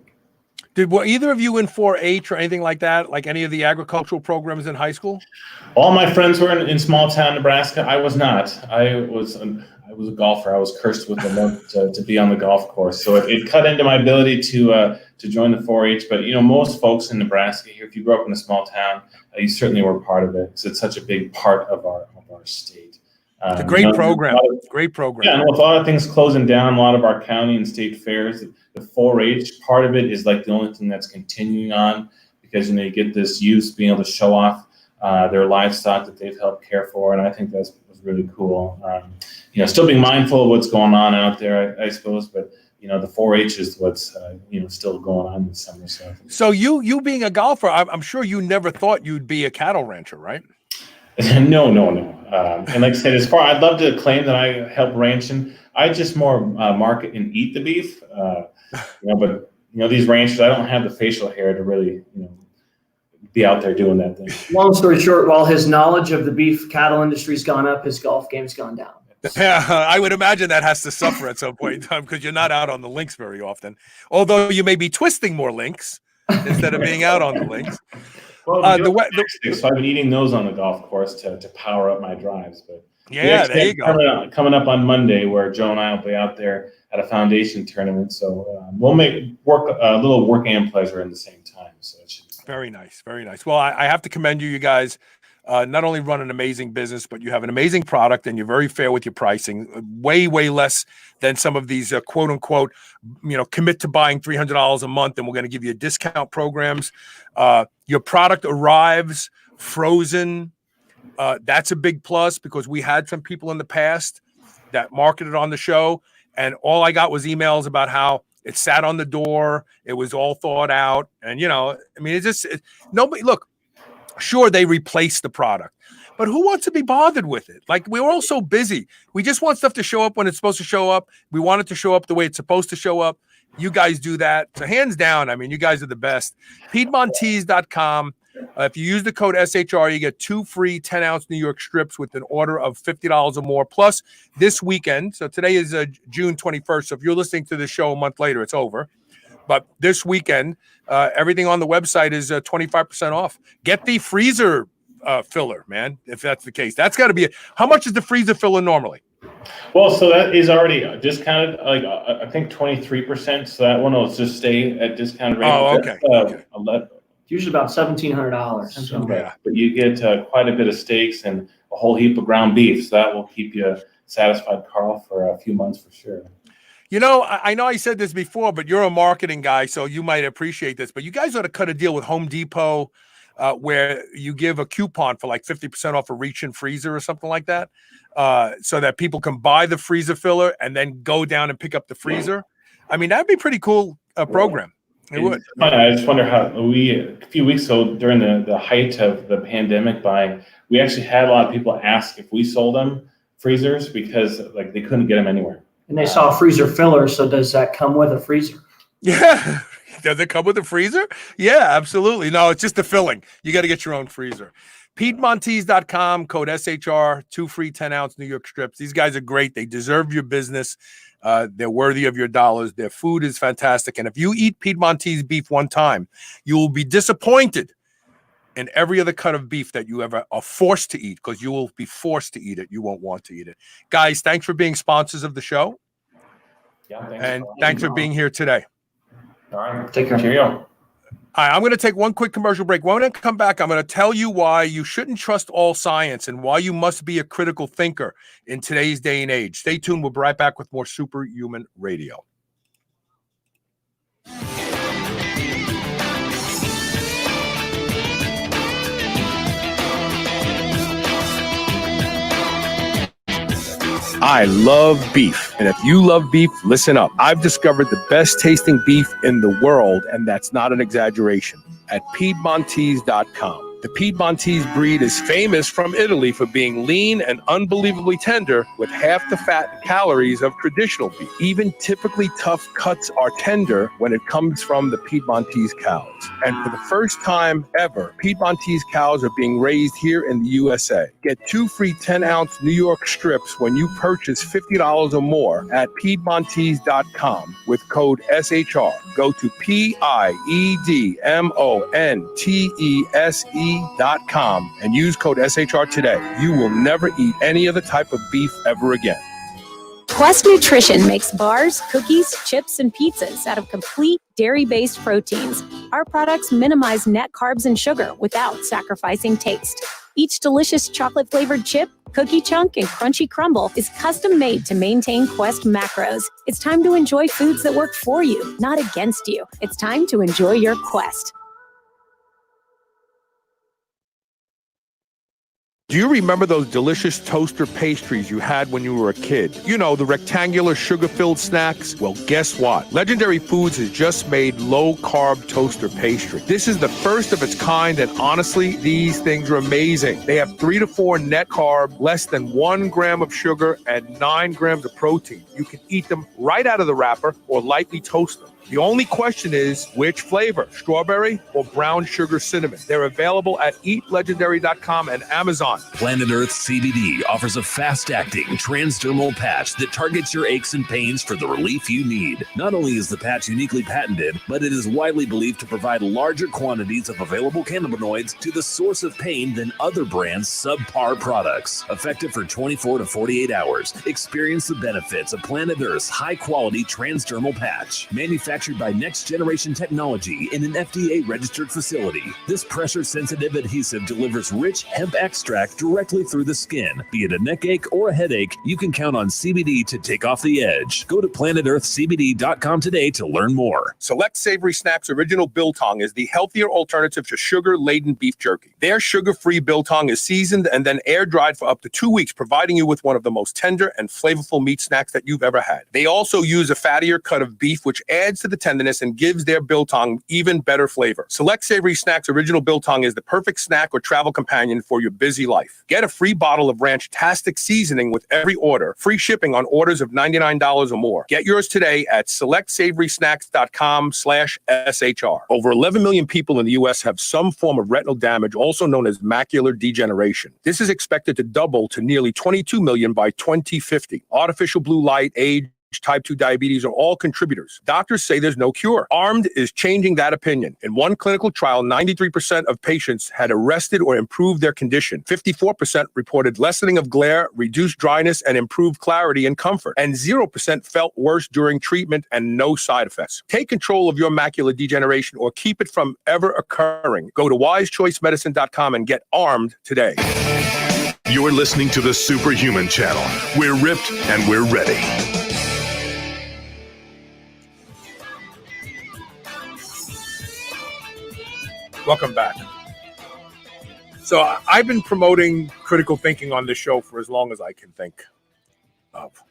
to it. Were either of you in 4-H or anything like that, like any of the agricultural programs in high school? All my friends were in small town Nebraska. I was not. I was a golfer. I was cursed with the love to be on the golf course. So it cut into my ability to join the 4-H. But most folks in Nebraska here, if you grew up in a small town, you certainly were part of it because it's such a big part of our state. It's a great program. Great program. Yeah, and with a lot of things closing down, a lot of our county and state fairs, the 4-H part of it is like the only thing that's continuing on because you get this youth being able to show off their livestock that they've helped care for, and I think that's really cool. Still being mindful of what's going on out there, I suppose, but the 4-H is what's still going on this summer. So you being a golfer, I'm sure you never thought you'd be a cattle rancher, right? No. And like I said, I'd love to claim that I help ranching. I just more market and eat the beef. But these ranchers, I don't have the facial hair to really be out there doing that thing. Long story short, while his knowledge of the beef cattle industry's gone up, his golf game's gone down. Yeah, I would imagine that has to suffer at some point in time because you're not out on the links very often. Although you may be twisting more links instead of being out on the links. Well, so I've been eating those on the golf course to power up my drives. But yeah, there you go. Coming up on Monday, where Joe and I will be out there at a foundation tournament. So we'll make a little work and pleasure in the same time. So it should be very nice, very nice. Well, I have to commend you guys. Not only run an amazing business, but you have an amazing product, and you're very fair with your pricing. Way less than some of these quote unquote, commit to buying $300 a month, and we're going to give you discount programs. Your product arrives frozen. That's a big plus, because we had some people in the past that marketed on the show, and all I got was emails about how it sat on the door, it was all thought out, and nobody. Look, sure, they replaced the product, but who wants to be bothered with it? Like, we're all so busy. We just want stuff to show up when it's supposed to show up. We want it to show up the way it's supposed to show up. You guys do that. So hands down, you guys are the best. Piedmontese.com. If you use the code SHR, you get 2 free 10-ounce New York strips with an order of $50 or more. Plus, this weekend, so today is June 21st, so if you're listening to the show a month later, it's over. But this weekend, everything on the website is 25% off. Get the freezer filler, man, if that's the case. That's got to be it. How much is the freezer filler normally? Well, so that is already discounted, I think 23%. So that one will just stay at discounted rate. Oh, okay. It's usually about $1,700. So. Yeah. But you get quite a bit of steaks and a whole heap of ground beef. So that will keep you satisfied, Carl, for a few months for sure. I know I said this before, but you're a marketing guy, so you might appreciate this. But you guys ought to cut a deal with Home Depot where you give a coupon for like 50% off a reach-in freezer or something like that, so that people can buy the freezer filler and then go down and pick up the freezer. That'd be a pretty cool program. It would. I just wonder how a few weeks ago, during the height of the pandemic buying, we actually had a lot of people ask if we sold them freezers because they couldn't get them anywhere. And they saw a freezer filler, so does that come with a freezer? Yeah. Does it come with a freezer? Yeah, absolutely. No, it's just the filling. You got to get your own freezer. Piedmontese.com, code SHR, 2 free 10-ounce New York strips. These guys are great. They deserve your business. They're worthy of your dollars. Their food is fantastic. And if you eat Piedmontese beef one time, you will be disappointed in every other cut of beef that you ever are forced to eat, because you will be forced to eat it. You won't want to eat it. Guys, thanks for being sponsors of the show. Yeah, thanks for being here today. All right. Take care. Cheerio. All right, I'm going to take one quick commercial break. When I come back, I'm going to tell you why you shouldn't trust all science and why you must be a critical thinker in today's day and age. Stay tuned. We'll be right back with more Superhuman Radio. I love beef. And if you love beef, listen up. I've discovered the best tasting beef in the world, and that's not an exaggeration, at Piedmontese.com. The Piedmontese breed is famous from Italy for being lean and unbelievably tender, with half the fat and calories of traditional beef. Even typically tough cuts are tender when it comes from the Piedmontese cows. And for the first time ever, Piedmontese cows are being raised here in the USA. Get 2 free 10-ounce New York strips when you purchase $50 or more at Piedmontese.com with code SHR. Go to Piedmontese.com and use code SHR today. You will never eat any other type of beef ever again. Quest Nutrition makes bars, cookies, chips, and pizzas out of complete dairy-based proteins. Our products minimize net carbs and sugar without sacrificing taste. Each delicious chocolate-flavored chip, cookie chunk, and crunchy crumble is custom-made to maintain Quest macros. It's time to enjoy foods that work for you, not against you. It's time to enjoy your Quest. Do you remember those delicious toaster pastries you had when you were a kid? You know, the rectangular sugar-filled snacks? Well, guess what? Legendary Foods has just made low-carb toaster pastry. This is the first of its kind, and honestly, these things are amazing. They have 3 to 4 net carb, less than 1 gram of sugar, and 9 grams of protein. You can eat them right out of the wrapper or lightly toast them. The only question is which flavor, strawberry or brown sugar cinnamon. They're available at eatlegendary.com and Amazon. Planet Earth CBD offers a fast-acting transdermal patch that targets your aches and pains for the relief you need. Not only is the patch uniquely patented, but it is widely believed to provide larger quantities of available cannabinoids to the source of pain than other brands' subpar products. Effective for 24 to 48 hours. Experience the benefits of Planet Earth's high-quality transdermal patch. Manufactured by Next Generation Technology in an FDA-registered facility. This pressure-sensitive adhesive delivers rich hemp extract directly through the skin. Be it a neck ache or a headache, you can count on CBD to take off the edge. Go to planetearthcbd.com today to learn more. Select Savory Snacks Original Biltong is the healthier alternative to sugar-laden beef jerky. Their sugar-free biltong is seasoned and then air-dried for up to 2 weeks, providing you with one of the most tender and flavorful meat snacks that you've ever had. They also use a fattier cut of beef, which adds to the tenderness and gives their biltong even better flavor. Select Savory Snacks Original Biltong is the perfect snack or travel companion for your busy life. Get a free bottle of Ranch-tastic seasoning with every order. Free shipping on orders of $99 or more. Get yours today at selectsavory.snacks.com/SHR. Over 11 million people in the U.S. have some form of retinal damage, also known as macular degeneration. This is expected to double to nearly 22 million by 2050. Artificial blue light, age, type 2 diabetes are all contributors. Doctors say there's no cure. ARMED is changing that opinion. In one clinical trial, 93% of patients had arrested or improved their condition. 54% reported lessening of glare, reduced dryness, and improved clarity and comfort. And 0% felt worse during treatment and no side effects. Take control of your macular degeneration or keep it from ever occurring. Go to wisechoicemedicine.com and get ARMED today. You're listening to the Superhuman Channel. We're ripped and we're ready. Welcome back. So I've been promoting critical thinking on this show for as long as I can think of.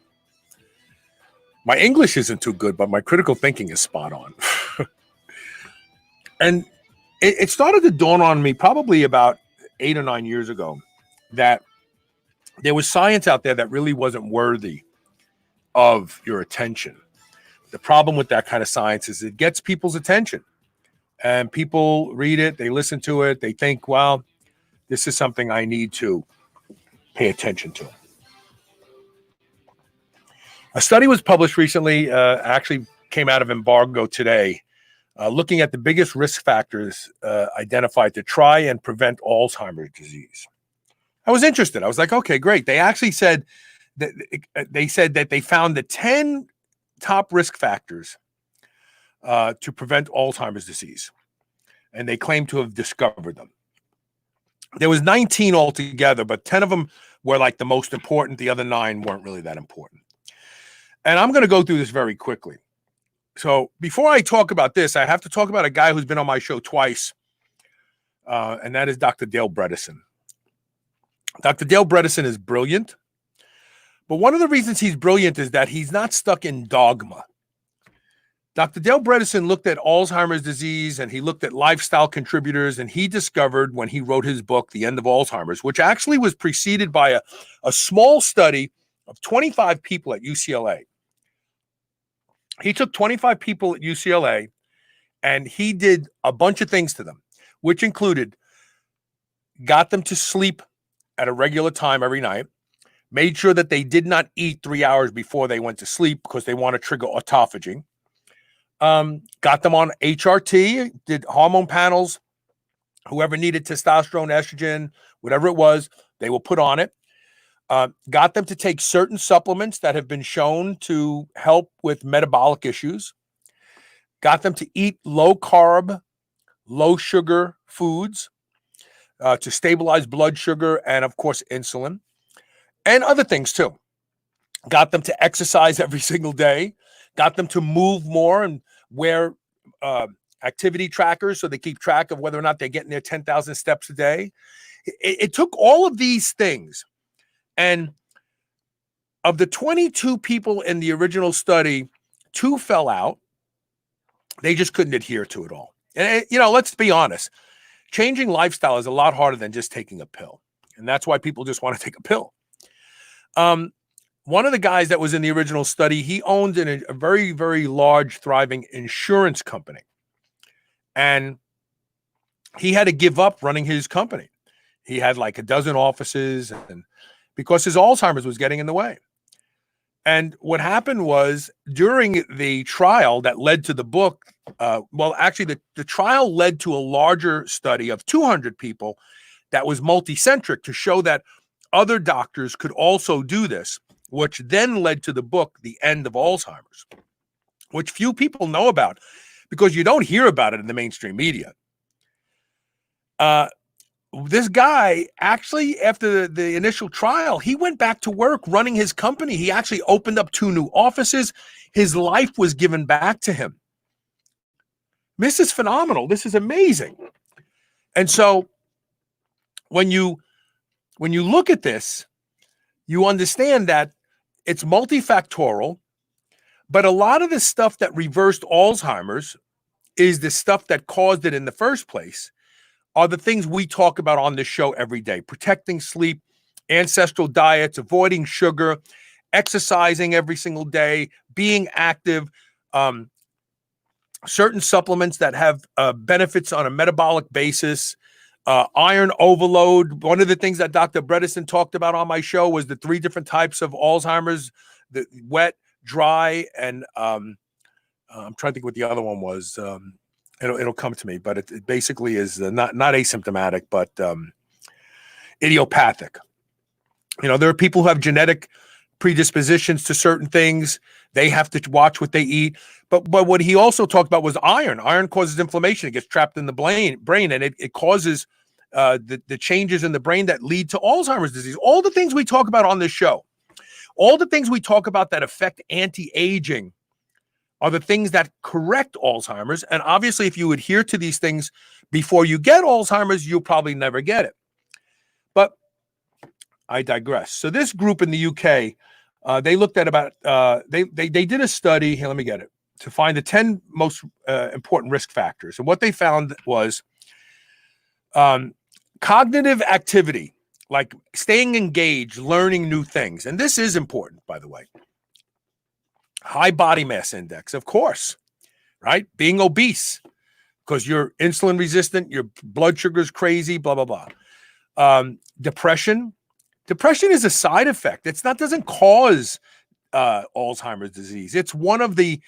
My English isn't too good, but my critical thinking is spot on. And it started to dawn on me probably about 8 or 9 years ago that there was science out there that really wasn't worthy of your attention. The problem with that kind of science is it gets people's attention. And people read it, they listen to it, they think, well, this is something I need to pay attention to. A study was published recently, actually came out of Embargo today, looking at the biggest risk factors identified to try and prevent Alzheimer's disease. I was interested. I was like, okay, great. They actually said that they found the 10 top risk factors to prevent Alzheimer's disease. And they claim to have discovered them. There was 19 altogether, but 10 of them were like the most important. The other 9 weren't really that important. And I'm going to go through this very quickly. So before I talk about this, I have to talk about a guy who's been on my show twice, and that is Dr. Dale Bredesen. Dr. Dale Bredesen is brilliant, but one of the reasons he's brilliant is that he's not stuck in dogma. Dr. Dale Bredesen looked at Alzheimer's disease and he looked at lifestyle contributors, and he discovered when he wrote his book, The End of Alzheimer's, which actually was preceded by a small study of 25 people at UCLA. He took 25 people at UCLA and he did a bunch of things to them, which included got them to sleep at a regular time every night, made sure that they did not eat 3 hours before they went to sleep because they want to trigger autophagy. Got them on HRT, did hormone panels. Whoever needed testosterone, estrogen, whatever it was, they will put on it. Got them to take certain supplements that have been shown to help with metabolic issues. Got them to eat low carb, low sugar foods to stabilize blood sugar and, of course, insulin and other things too. Got them to exercise every single day. Got them to move more and wear activity trackers so they keep track of whether or not they're getting their 10,000 steps a day. It took all of these things. And of the 22 people in the original study, 2 fell out. They just couldn't adhere to it all. And, let's be honest. Changing lifestyle is a lot harder than just taking a pill. And that's why people just want to take a pill. one of the guys that was in the original study, he owned a very, very large, thriving insurance company. And he had to give up running his company. He had like a dozen offices, and because his Alzheimer's was getting in the way. And what happened was, during the trial that led to the book, the trial led to a larger study of 200 people that was multicentric to show that other doctors could also do this, which then led to the book, The End of Alzheimer's, which few people know about because you don't hear about it in the mainstream media. This guy, actually, after the initial trial, he went back to work running his company. He actually opened up 2 new offices. His life was given back to him. This is phenomenal. This is amazing. And so when you look at this, you understand that it's multifactorial, but a lot of the stuff that reversed Alzheimer's is the stuff that caused it in the first place, are the things we talk about on this show every day: protecting sleep, ancestral diets, avoiding sugar, exercising every single day, being active, certain supplements that have benefits on a metabolic basis, iron overload. One of the things that Dr. Bredesen talked about on my show was the 3 different types of Alzheimer's: the wet, dry, and I'm trying to think what the other one was. It'll come to me, but it basically is not asymptomatic, but idiopathic. There are people who have genetic predispositions to certain things. They have to watch what they eat. But what he also talked about was iron. Iron causes inflammation. It gets trapped in the brain, and it causes the changes in the brain that lead to Alzheimer's disease. All the things we talk about on this show, all the things we talk about that affect anti-aging, are the things that correct Alzheimer's. And obviously, if you adhere to these things before you get Alzheimer's, you'll probably never get it. But I digress. So this group in the UK, they looked at about, they did a study, here, let me get it, to find the 10 most important risk factors. And what they found was cognitive activity, like staying engaged, learning new things. And this is important, by the way. High body mass index, of course, right? Being obese because you're insulin resistant, your blood sugar is crazy, blah, blah, blah. Depression. Depression is a side effect. Doesn't cause Alzheimer's disease. It's one of the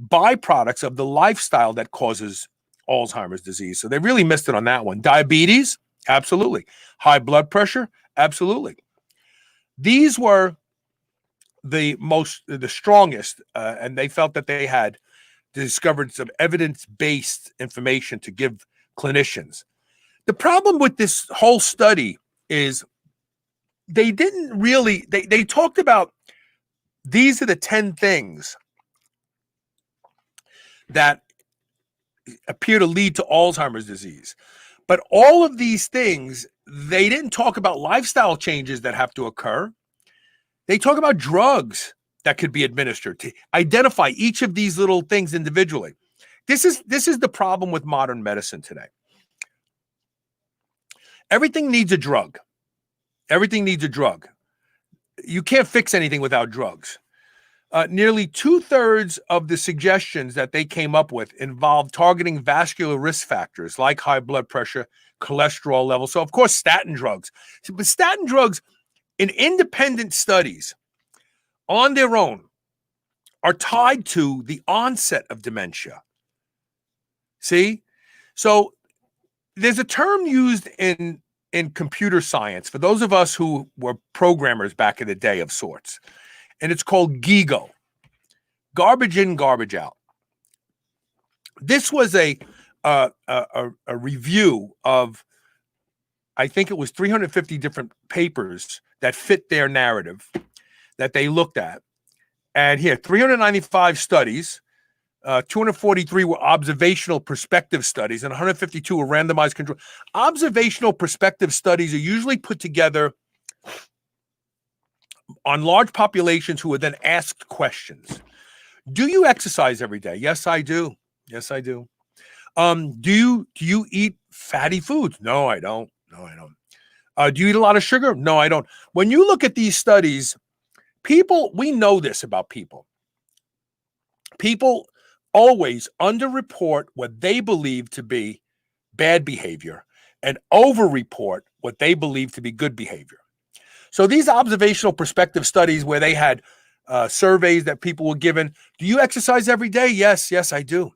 byproducts of the lifestyle that causes Alzheimer's disease. So they really missed it on that one. Diabetes, absolutely. High blood pressure, absolutely. These were the strongest, and they felt that they had discovered some evidence-based information to give clinicians. The problem with this whole study is they didn't really, they talked about these are the 10 things that appear to lead to Alzheimer's disease. But all of these things, they didn't talk about lifestyle changes that have to occur. They talk about drugs that could be administered to identify each of these little things individually. This is the problem with modern medicine today. Everything needs a drug. Everything needs a drug. You can't fix anything without drugs. Nearly 2/3 of the suggestions that they came up with involved targeting vascular risk factors like high blood pressure, cholesterol levels. So, of course, statin drugs. But statin drugs, in independent studies on their own, are tied to the onset of dementia. See? So there's a term used in computer science for those of us who were programmers back in the day of sorts, and it's called GIGO, garbage in, garbage out. This was a review of, I think it was 350 different papers that fit their narrative that they looked at. And here, 395 studies, 243 were observational prospective studies, and 152 were randomized control. Observational prospective studies are usually put together on large populations who are then asked questions. Do you exercise every day? Yes, I do. Yes, I do. Do you eat fatty foods? No, I don't. No, I don't. Do you eat a lot of sugar? No, I don't. When you look at these studies, People, we know this about people. People always underreport what they believe to be bad behavior and overreport what they believe to be good behavior. So these observational perspective studies where they had surveys that people were given, do you exercise every day? Yes, I do.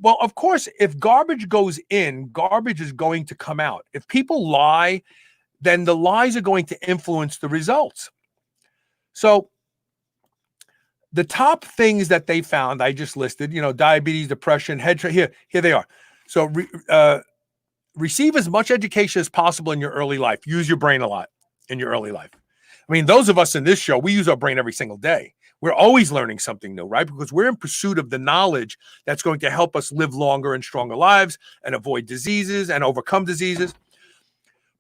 Well, of course, if garbage goes in, garbage is going to come out. If people lie, then the lies are going to influence the results. So the top things that they found, I just listed, diabetes, depression, here they are. So receive as much education as possible in your early life. Use your brain a lot in your early life. I mean, those of us in this show, we use our brain every single day. We're always learning something new, right? Because we're in pursuit of the knowledge that's going to help us live longer and stronger lives and avoid diseases and overcome diseases.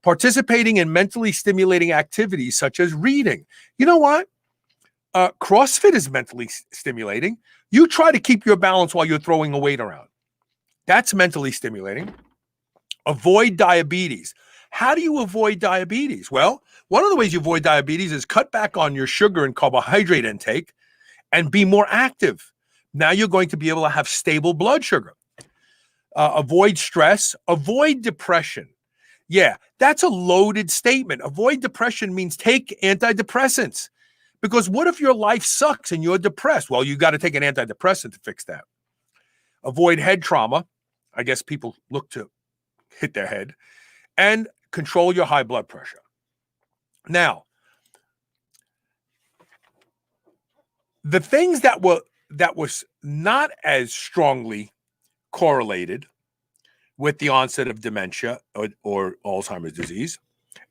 Participating in mentally stimulating activities such as reading. You know what? CrossFit is mentally stimulating. You try to keep your balance while you're throwing a weight around. That's mentally stimulating. Avoid diabetes. How do you avoid diabetes? Well, one of the ways you avoid diabetes is cut back on your sugar and carbohydrate intake and be more active. Now you're going to be able to have stable blood sugar. Avoid stress. Avoid depression. Yeah, that's a loaded statement. Avoid depression means take antidepressants. Because what if your life sucks and you're depressed? Well, you got to take an antidepressant to fix that. Avoid head trauma. I guess people look to hit their head. And control your high blood pressure. Now, the things that was not as strongly correlated with the onset of dementia or Alzheimer's disease,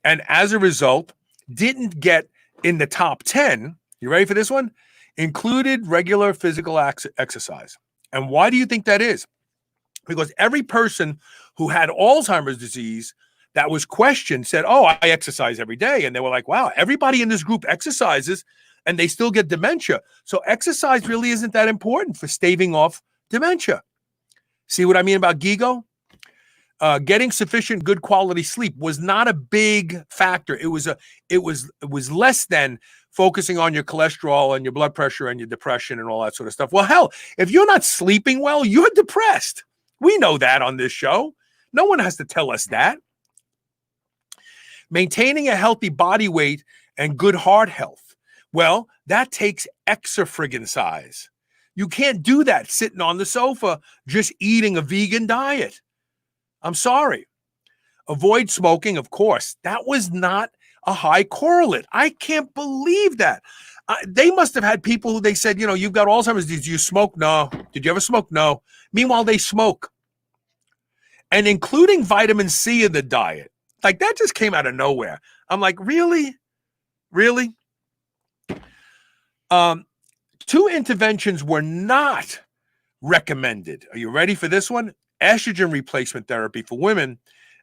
and as a result, didn't get in the top 10, you ready for this one? Included regular physical exercise. And why do you think that is? Because every person who had Alzheimer's disease that was questioned said, oh, I exercise every day. And they were like, wow, everybody in this group exercises and they still get dementia. So exercise really isn't that important for staving off dementia. See what I mean about GIGO? Getting sufficient good quality sleep was not a big factor. It was less than focusing on your cholesterol and your blood pressure and your depression and all that sort of stuff. Well, hell, if you're not sleeping well, you're depressed. We know that on this show. No one has to tell us that. Maintaining a healthy body weight and good heart health. Well, that takes extra friggin' size. You can't do that sitting on the sofa just eating a vegan diet. I'm sorry. Avoid smoking, of course. That was not a high correlate. I can't believe that. They must have had people who they said, you've got Alzheimer's disease. Do you smoke? No. Did you ever smoke? No. Meanwhile, they smoke. And including vitamin C in the diet. Like, that just came out of nowhere. I'm like, really? Really? 2 interventions were not recommended. Are you ready for this one? Estrogen replacement therapy for women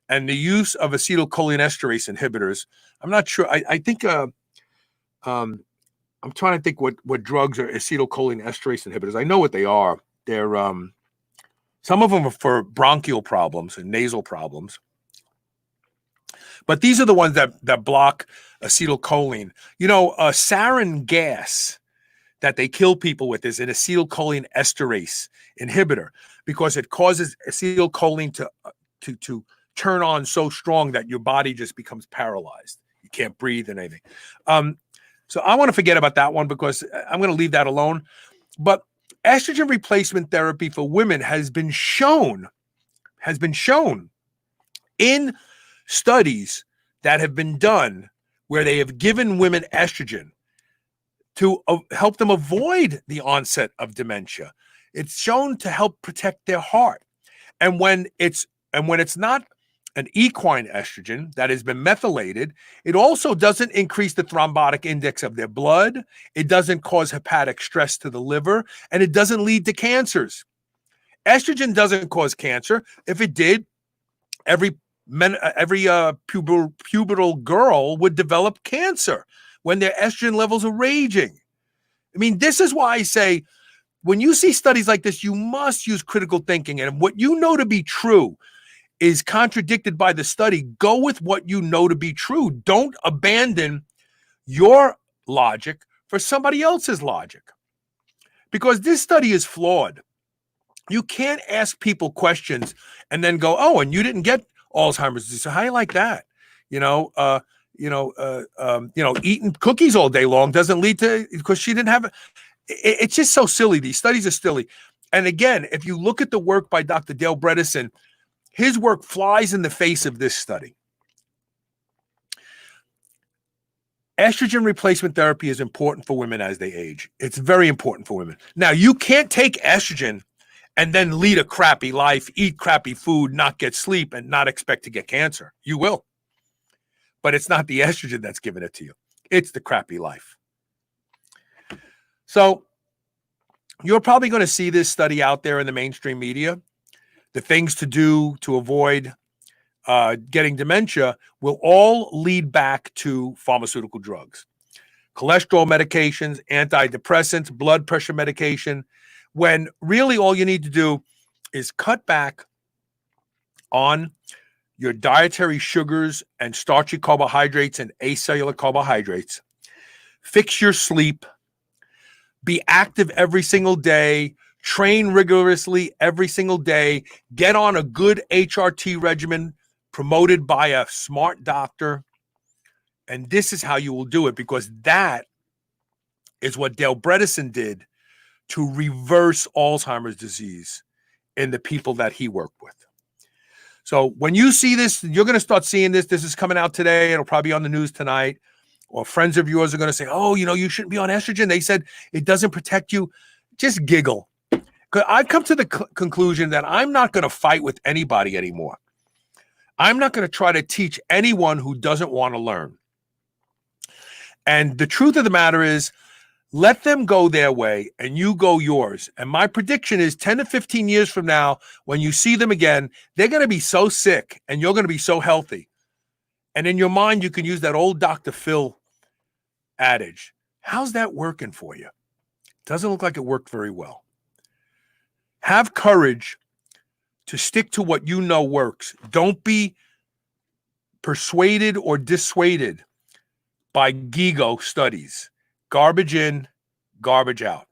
and the use of acetylcholinesterase inhibitors. I'm not sure. I think I'm trying to think what drugs are acetylcholinesterase inhibitors. I know what they are. They're some of them are for bronchial problems and nasal problems. But these are the ones that block acetylcholine. Sarin gas that they kill people with is an acetylcholinesterase inhibitor because it causes acetylcholine to turn on so strong that your body just becomes paralyzed. You can't breathe and anything. So I want to forget about that one because I'm going to leave that alone. But estrogen replacement therapy for women has been shown in studies that have been done where they have given women estrogen to help them avoid the onset of dementia. It's shown to help protect their heart. And when it's not an equine estrogen that has been methylated, it also doesn't increase the thrombotic index of their blood. It doesn't cause hepatic stress to the liver, and it doesn't lead to cancers. Estrogen doesn't cause cancer. If it did, every pubertal girl would develop cancer when their estrogen levels are raging. I mean, this is why I say, when you see studies like this, you must use critical thinking. And what you know to be true is contradicted by the study. Go with what you know to be true. Don't abandon your logic for somebody else's logic. Because this study is flawed. You can't ask people questions and then go, oh, and you didn't get Alzheimer's disease. So how do you like that? Eating cookies all day long doesn't lead to, because she didn't have it. It's just so silly. These studies are silly. And again, if you look at the work by Dr. Dale Bredesen, his work flies in the face of this study. Estrogen replacement therapy is important for women as they age. It's very important for women. Now, you can't take estrogen and then lead a crappy life, eat crappy food, not get sleep, and not expect to get cancer. You will. But it's not the estrogen that's giving it to you. It's the crappy life. So you're probably going to see this study out there in the mainstream media. The things to do to avoid getting dementia will all lead back to pharmaceutical drugs, cholesterol medications, antidepressants, blood pressure medication, when really all you need to do is cut back on your dietary sugars and starchy carbohydrates and acellular carbohydrates, fix your sleep, be active every single day, train rigorously every single day, get on a good HRT regimen promoted by a smart doctor. And this is how you will do it, because that is what Dale Bredesen did to reverse Alzheimer's disease in the people that he worked with. So when you see this, you're going to start seeing this. This is coming out today. It'll probably be on the news tonight. Or friends of yours are going to say, oh, you shouldn't be on estrogen. They said it doesn't protect you. Just giggle. Because I've come to the conclusion that I'm not going to fight with anybody anymore. I'm not going to try to teach anyone who doesn't want to learn. And the truth of the matter is, let them go their way and you go yours. And my prediction is 10 to 15 years from now, when you see them again, they're going to be so sick and you're going to be so healthy. And in your mind, you can use that old Dr. Phil adage. How's that working for you? Doesn't look like it worked very well. Have courage to stick to what you know works. Don't be persuaded or dissuaded by GIGO studies. Garbage in, garbage out.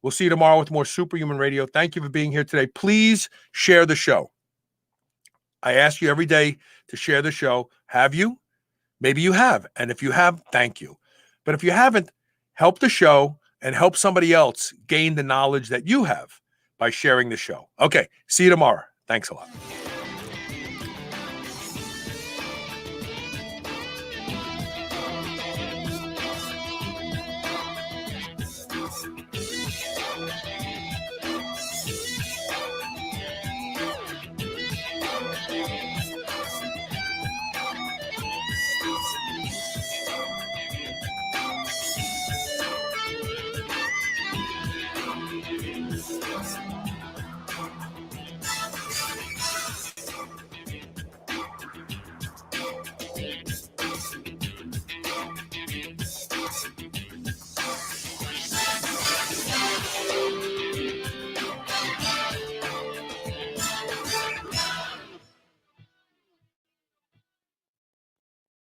We'll see you tomorrow with more Superhuman Radio. Thank you for being here today. Please share the show. I ask you every day to share the show. Have you? Maybe you have. And if you have, thank you. But if you haven't, help the show and help somebody else gain the knowledge that you have by sharing the show. Okay, see you tomorrow. Thanks a lot.